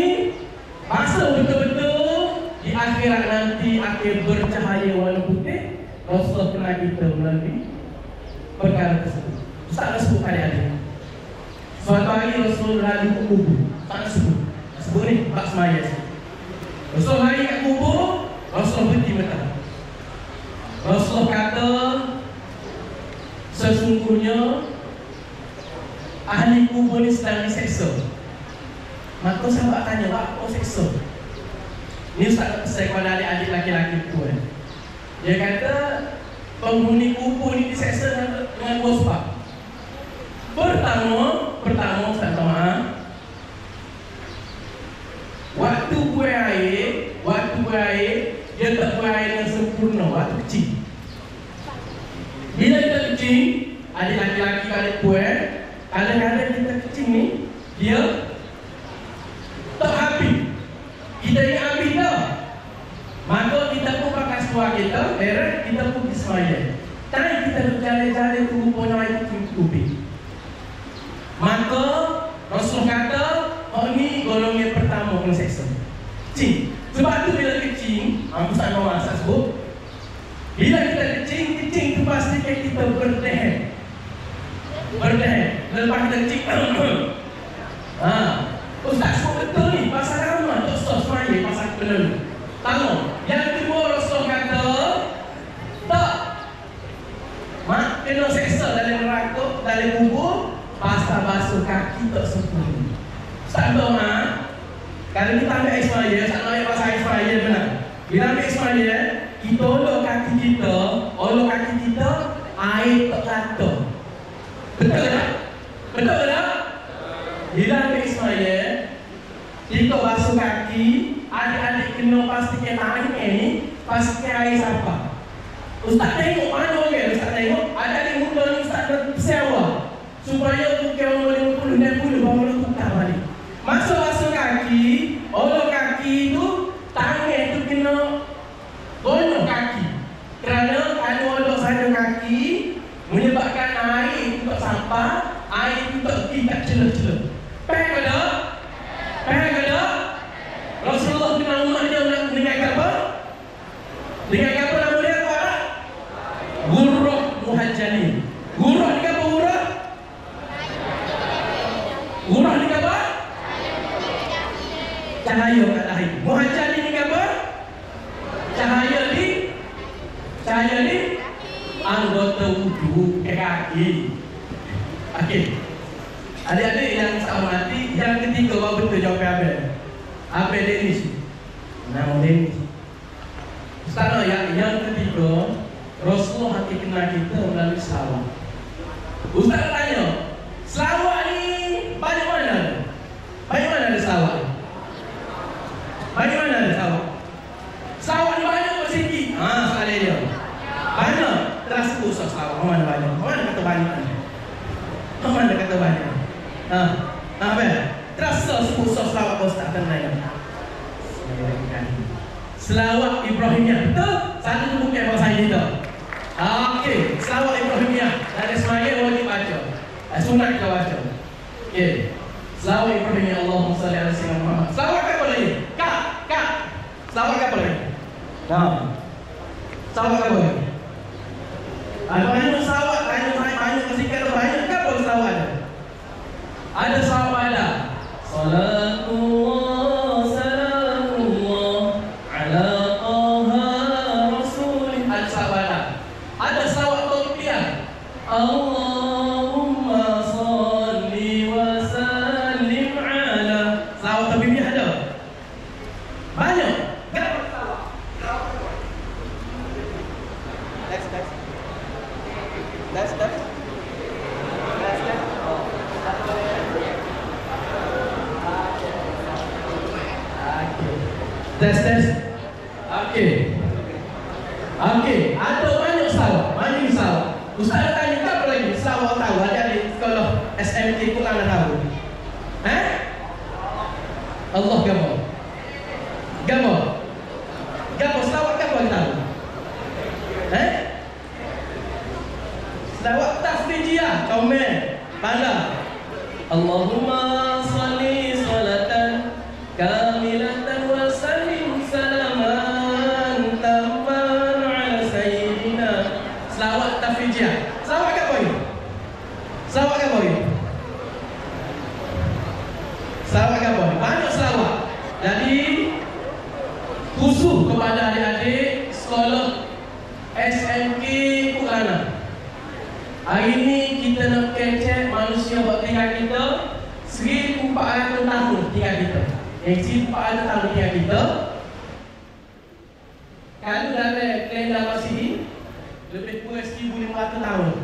basuh betul-betul, di akhirat nanti akan bercahaya warna putih. Rasulullah pernah kita melalui perkara tersebut. Ustaz nak sebut adik-adik. Suatu hari Rasulullah lalu ke kubur. Tak nak sebut ni, bak semaya. Rasulullah hari kat kubur, Rasulullah berhenti mata. Rasulullah kata, sesungguhnya ahli kubur ni sedang diseksa. Maka sahabat tanya, apa seksa? Ni Ustaz nak pesan kepada adik-adik laki-laki tu. Dia kata, penghuni kubur ni diseksa dengan 2 sebab. Pertama Ustaz minta maaf. Waktu buang air, dia tak buang air dengan sempurna waktu kecil. Bila kita kecil, adik laki-laki adik puan, kadang-kadang kita kecil ni, dia tak habis. Kita ni habis dah. Maka kita pun pakai seluar kita, kita pun pergi semaya. Tapi kita berjalan-jalan tunggu punya air kubik. Maka Rasul kata, ni golongan pertama kena seksa. Kecil. Sebab tu bila kecil, Ustaz Noah sebut, bila kita kecil tu pastikan kita berdehem. Lepas kita kecil, Ustaz sebut betul ni, pasal ramah tak usah semaya, pasal benda ni. Tahu. Yang kedua Rasul kata, tak. Kena seksa dalam neraka, dalam kubur, pasal basuh kaki tak sempurna. Ustaz doa, kalau kita ambil air semaya, Ustaz doa pasal air semaya benar. Bila ambil air semaya, kita olok kaki kita, air tak rata. Betul tak? Bila ambil air semaya, kita basuh kaki, adik-adik kena pastikan tangan ni, pastikan air siapa? Ustaz tengok mana orang, Ustaz tengok ada di muka ni Ustaz bersewa supaya bukan orang 50 baru nak tukar balik. Masuk kaki, olok kaki tu tangan tu kena gonyok kaki. Kerana kalau olok saja kaki menyebabkan air tu tak sampah, air tu tak pergi kat celah-celah. Faham ke tak? Faham ke tak? Rasulullah kenal umat dia dengan apa? Dengan apa nama dia? Gurrah muhajjalin. Gurrah ni apa gurrah? Gurrah ni apa? Cahaya kat lahir. Muhajjalin ni apa? Cahaya di anggota wudu ke kaki. Okey. Adik-adik yang saya hormati, yang ketiga baru betul jawapan Abel. Abel Denis. Nama Denis. Ustaz, yang ketiga Rasulullah hati kenal kita melalui selawat. Ustaz tanya, selawat ni banyak mana? Banyak mana ada selawat? Banyak mana ada selawat? Selawat ni banyak atau sikit? Soalan dia. Banyak. Terasa usah selawat. Mana banyak? Mana kata banyak? Mana kata banyak? Abel, terasa usah selawat Ustaz kenal. Selawat Ibrahimiyah. Betul? Satu tu bukan bahasa kita. Okey, selawat Ibrahimiyah. Ada semayang wajib baca. Sunat kita baca. Okey. Selawat Ibrahimiyah, Allahumma salli ala sayyidina Muhammad. Selawat apa lagi? Kak. Selawat apa lagi? Selawat apa lagi? Ada banyak selawat, banyak kesikatan tu banyak. Apa selawat ada? Ada selawat ada. Salatullah salamullah ala taha rasulih. Ada selawat ada. Ada selawat tauqiyah. Allahumma salli wa sallim ala. Selawat tabibiyah ada. Banyak. Berapa selawat? Tes. Okey. Ada banyak selawat. Banyak selawat. Ustaz tanya apa lagi? Selawat tahu ada di sekolah SMK Quran tahu. Allah Gapo selawat gapo tahu? Selawat tasbihiyah, comel, pandai. Allahumma salli salatan kamilatan wa sallim salaman tamman ala sayyidina. Selawat tasbihiyah. Selawat gapo ini? Selawat gapo ini? Selawat gapo? Banyak selawat. Jadi khusus kepada adik-adik sekolah SMK Quran. Hari ini kita nak kecek manusia buat tinggal kita 1400 tahun tinggal kita. 1400 tahun tinggal kita. Kalau dalam kalender Masihi lebih kurang 1500 tahun.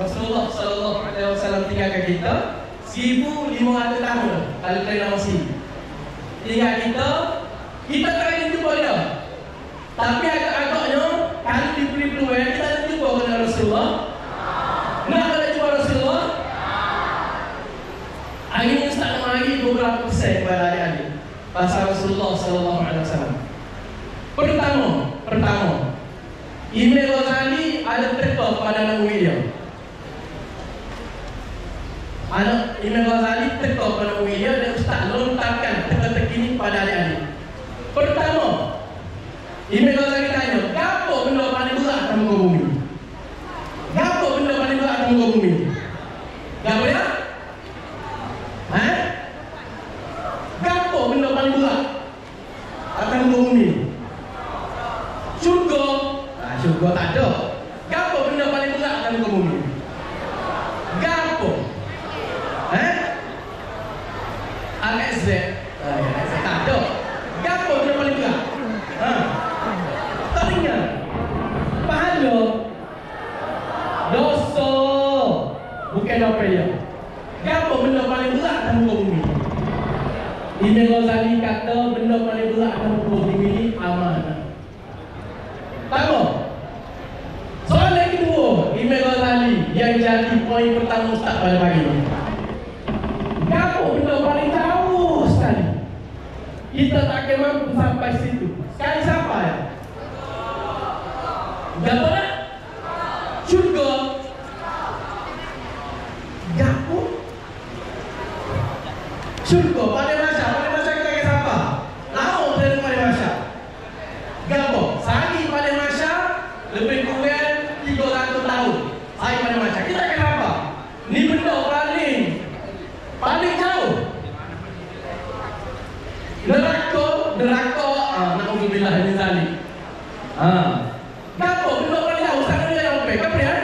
Rasulullah sallallahu alaihi wasallam tinggalkan kita 1500 tahun kalau kalender Masihi. Tinggal kita tak ada jumpa dia. Tapi agak-agaknya kalau diberi peluang kita ada jumpa dengan Rasulullah. Nak ada jumpa Rasulullah? Hari ini Ustaz nak bagi beberapa pesan kepada adik-adik pasal Rasulullah sallallahu alaihi wasallam. Pertama, Imam Ghazali ada teka pada anak murid dia. Imam Ghazali teka pada murid dia dan Ustaz lontarkan teka-teki ini pada adik-adik. Pertama, Imam Ghazali tanya, apa benda paling berat dalam muka bumi? Apa benda paling berat dalam muka bumi? Apa ya? Apa benda paling berat atas muka bumi? Syurga. Syurga tak ada. Apa benda paling berat dalam muka bumi? Gapo? ASZ. Tak ada. Gapo benda paling berat? Tak ingat. Pahala. Dosa. Bukan apa ya. Gapo benda paling berat dalam muka bumi? Imam Ghazali kata benda paling berat dalam muka bumi ini amanah. Tahu? jadi poin pertama Ustaz pada pagi ni. Apa benda paling jauh sekali kita tak akan mampu sampai situ. Sekali siapa ya? Apa nak? Syurga. Gapo? Syurga pada masa kita akan siapa? Laut dari pada masa. Gapo? Sehari pada masa lebih kurang 300 tahun. Sehari pada masa kita akan apa? Ni benda paling jauh. Neraka, na'udzubillah min zalik. Gapo benda paling jauh Ustaz ada yang apa? Gapo dia?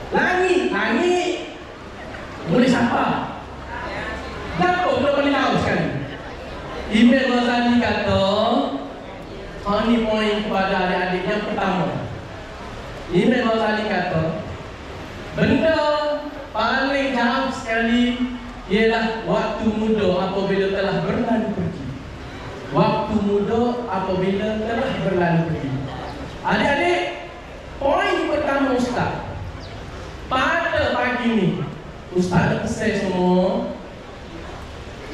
Langit. Boleh siapa? Gapo benda paling jauh sekali? Imam Ghazali kata, ini poin kepada adik-adik yang pertama. Imam Ghazali kata, benda paling jauh sekali ialah waktu muda apabila telah berlalu pergi. Waktu muda apabila telah berlalu pergi. Adik-adik, poin pertama Ustaz pada pagi ni, Ustaz ada pesan semua,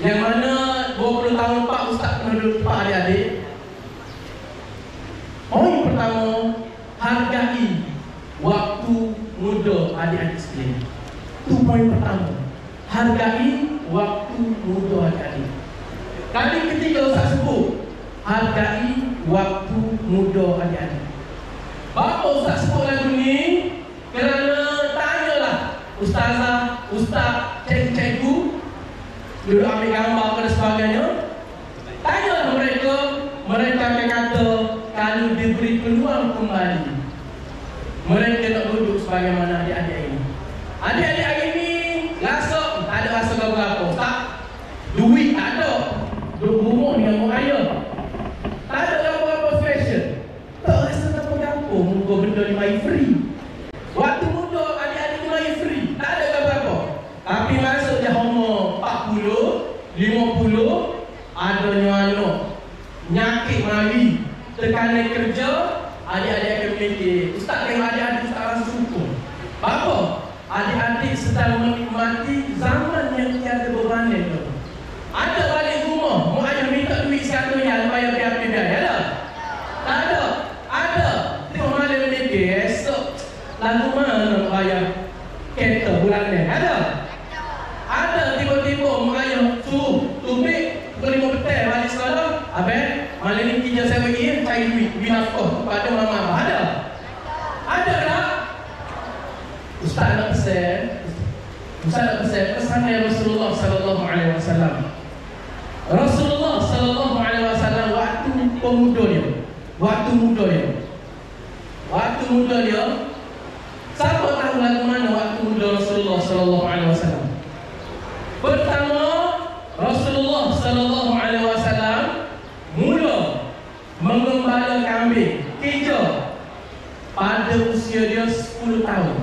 yang mana 20 tahun Pak Ustaz pernah duduk Pak adik-adik. Poin pertama, hargai waktu muda adik-adik sekalian. Itu poin pertama. Hargai waktu muda adik-adik. Kali ketiga Ustaz sebut, hargai waktu muda adik-adik. Bapa Ustaz sebut lagu ni kerana tanyalah ustazah, ustaz, cikgu-cikgu duduk ambil gambar dan sebagainya. Tanyalah mereka akan kata kalau diberi peluang kembali, mereka nak duduk sebagaimana adik-adik ini. Adik-adik hari ni rasa tak ada rasa apa-apa. Tak, duit tak ada, duduk rumah dengan mak ayah, tak ada apa-apa special, tak rasa apa-apa. Muka benda ni main free. Waktu muda adik-adik ni main free, tak ada apa-apa. Tapi masuk dia umur 40, 50, adanya anak nyakit mari, tekanan kerja, adik-adik akan fikir, Ustaz tengok adik-adik Ustaz rasa syukur. Apa? Adik-adik sedang menikmati zaman yang tiada beban itu. Ada balik rumah, mak ayah minta duit 100 riyal bayar PAP biaya, ada? Tak ada? Ada. Tengok malam fikir, esok lalu mana nak bayar kereta bulanan, ada? Ada. Tiba-tiba mak ayah suruh tubik pukul 5 petang balik sekolah, abang malam ni kerja saya bagi cari duit nafkah kepada mama. Ada? Ada tak? Ustaz nak pesan pesannya Rasulullah sallallahu alaihi wasallam. Rasulullah sallallahu alaihi wasallam waktu muda dia. Siapa tahu lagu mana waktu muda Rasulullah sallallahu alaihi wasallam? Pertama, Rasulullah sallallahu alaihi wasallam mula mengembala kambing kerja pada usia dia 10 tahun.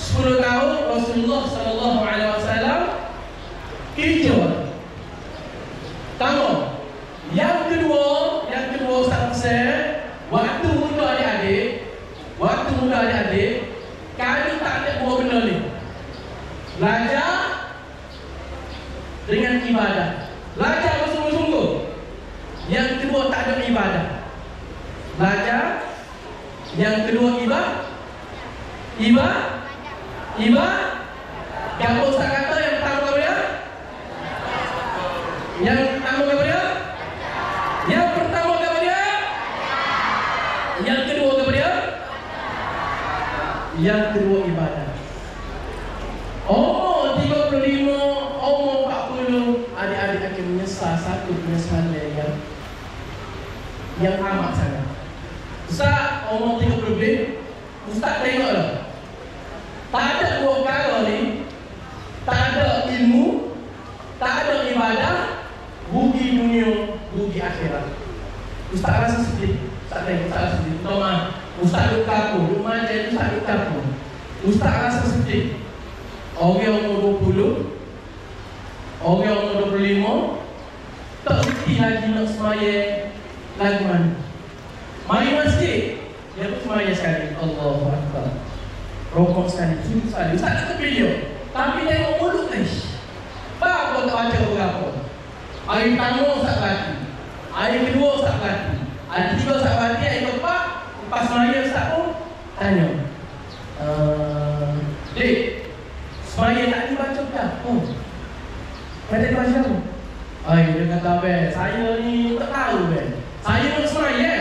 10 tahun Rasulullah sallallahu alaihi wasallam kerja. Pertama. Yang kedua Ustaz pesan, waktu muda adik-adik, kami tak ada buat benda ni. Belajar dengan ibadah. Belajar bersungguh-sungguh. Yang kedua tak ada ibadah. Belajar. Yang kedua ibadah. Yang Ustaz kata yang pertama apa dia? Yang pertama apa dia? Yang pertama apa dia? Yang kedua apa dia? Yang kedua ibadah. Umur 35, umur 40, adik-adik akan menyesal satu penyesalan yang amat sangat. Ustaz umur 30 lebih, Ustaz tengoklah. Tak ada dua perkara ni, tak ada ilmu, tak ada ibadah, rugi dunia, rugi akhirat. Ustaz rasa sedih. Ustaz tengok, Ustaz rasa sedih. Ustaz duduk kapur, duduk manja, Ustaz duduk kapur. Ustaz rasa sedih. Orang umur 20, orang umur 25, tak sedih lagi nak semaya lagu mana. Mari masjid, semaya sekali. Allahu Akbar. Rokok sekali, sujud sekali. Ustaz nak video. Tapi tengok mulut guys. Apa tak baca berapa? Hari pertama Ustaz berhati. Hari kedua Ustaz berhati. Hari ketiga Ustaz berhati. Hari keempat, lepas semaya Ustaz pun tanya. Dek, semaya tak dibaca dah. Oh, mana dia baca apa? Dia kata, saya ni tak tahu saya nak semaya.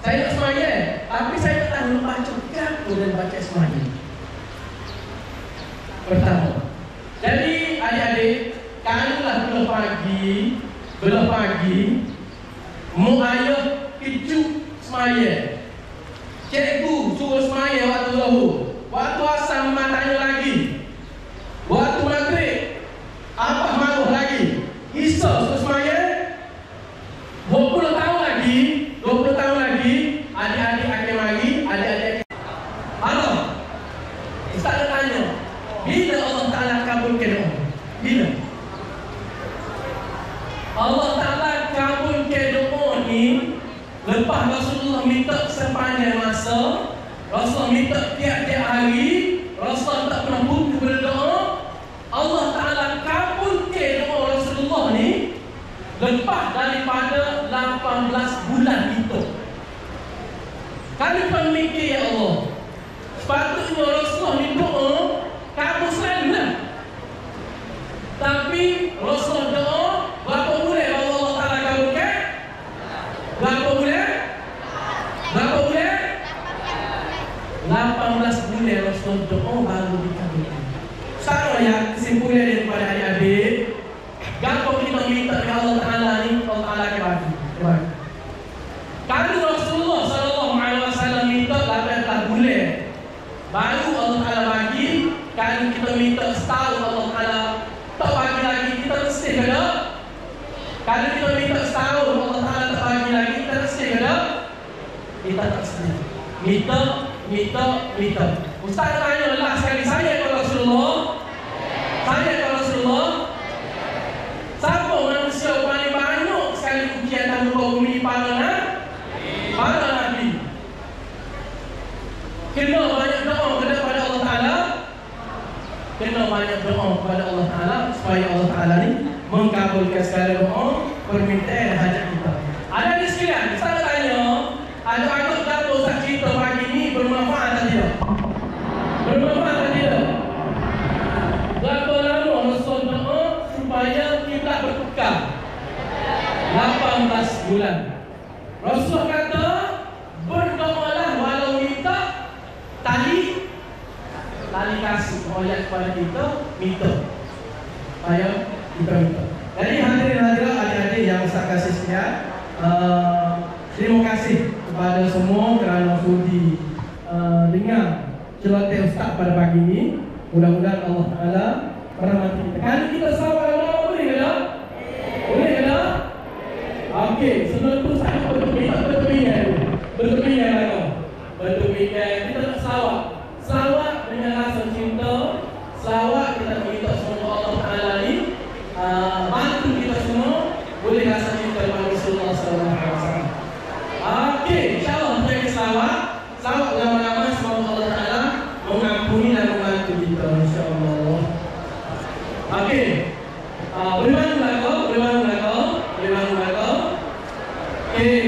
Saya nak semaya. Tapi saya tak tahu baca dah. Kemudian baca semaya. Pertama. Jadi adik-adik, kalaulah belah pagi, mu ayah kejut semaya. Cikgu suruh semaya waktu zuhur. Waktu asar mak tanya lagi. Waktu maghrib, apa maruh lagi? Isa suruh semaya. 20 tahun lagi, adik-adik akan mari, adik-adik. Halo. Ustaz nak tanya, bila Allah Ta'ala kabulkan doa? Bila? Allah Ta'ala kabulkan doa ni lepas Rasulullah minta sepanjang masa, Rasulullah minta tiap-tiap hari, Rasulullah tak pernah putus berdoa. Allah Ta'ala kabulkan doa Rasulullah ni lepas daripada 18 bulan itu. Kami pemikir ya Allah, sepatutnya Rasulullah ni doa kabul selalu lah. Tapi Rasulullah doa berapa bulan baru Allah Ta'ala kabulkan? Berapa bulan? 18 bulan Rasulullah doa baru dikabulkan. Sama ya kesimpulan daripada adik-adik, gapo kita minta kepada Allah Ta'ala ni, Allah Ta'ala akan bagi. Kalau Rasulullah SAW minta 18 bulan baru Allah Ta'ala bagi. Kalau kita minta setahun Allah Ta'ala tak bagi lagi, kita mesti kena. Kalau kita minta setahun Allah Ta'ala tak bagi lagi, kita mesti kena. Kita tak mesti. Minta. Ustaz tanya lah sekali, saya ke Rasulullah? Siapa manusia paling banyak sekali ujian dan muka bumi? Para Nabi. Kena banyak doa kepada Allah Ta'ala. Supaya Allah Ta'ala ni mengkabulkan segala doa, permintaan dan hajat kita. Ada di sekalian, saya tanya, ada agak kata Ustaz cerita pagi ni bermanfaat atau tidak? Berapa lama Rasul doa supaya kiblat bertukar? 18 bulan. Rasul kata, berdoalah walau minta tali kasih oleh kepada kita, minta supaya kita minta. Jadi hadirin hadirat adik-adik yang Ustaz kasih sekalian, terima kasih kepada semua kerana sudi dengar celoteh Ustaz pada pagi ini. Mudah-mudahan Allah Ta'ala merahmati kita. Kalau kita sabar lama boleh ke tak? Boleh ke tak? Okey, sebelum tu saya bertubikan kita nak selawat dengan rasa cinta. Selawat kita minta semoga Allah Ta'ala ni bantu kita semua boleh rasa cinta kepada Rasulullah SAW. Okey, insyaAllah kita akan selawat lama-lama, semoga Allah Ta'ala mengampuni dan membantu kita, insyaAllah. Okey, boleh bantu belakang. Okey.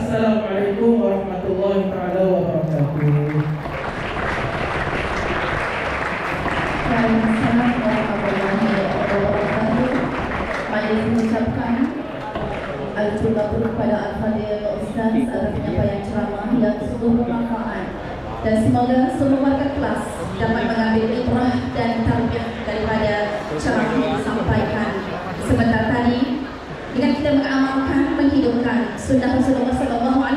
Assalamualaikum warahmatullahi warahmatullahi taala wabarakatuh. Waalaikumsalam warahmatullahi wabarakatuh. Mari mengucapkan al-Qur'an kepada Al-Fadhil Ustaz atas penyampaian ceramah yang sungguh bermanfaat, dan semoga semua warga kelas dapat mengambil ibrah dan tarbiyah daripada ceramah yang disampaikan sebentar tadi, dengan kita mengamalkan, menghidupkan sunnah Rasulullah SAW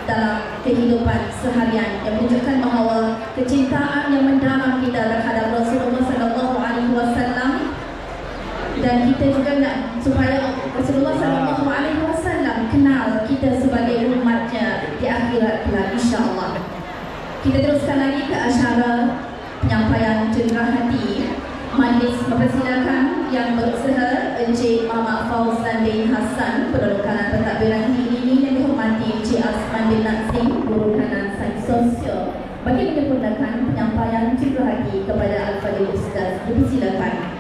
dalam kehidupan seharian, yang menunjukkan bahawa kecintaan yang mendalam kita terhadap Rasulullah SAW, dan kita juga nak supaya Rasulullah SAW kenal kita sebagai umatnya di akhirat kelak, insya-Allah. Kita teruskan lagi ke acara penyampaian cendera hati. Majlis mempersilakan yang berusaha Encik Muhammad Fauzan bin Hassan, Pendonokan Pentadbiran ini, yang dihormati Encik Asman bin Nasim, Guru Kanan Sains Sosial, bagi menyempurnakan penyampaian cendera hati kepada Al-Fadhil Ustaz. Dipersilakan.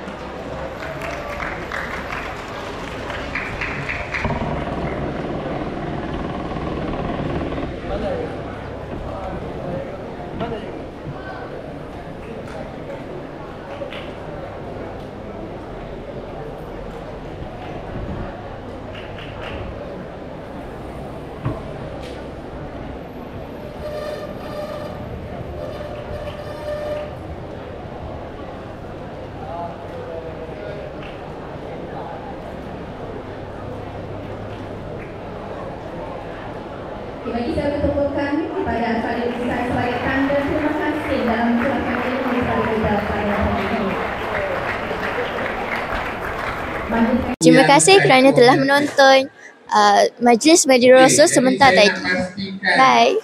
Bagi saya ketubuhkan kepada Al-Fadhil Ustaz sebagai tanda terima kasih dalam mencurahkan ilmu kepada kita pada hari ini. Terima kasih kerana telah menonton majlis Majlis Rasul sebentar tadi. Bye.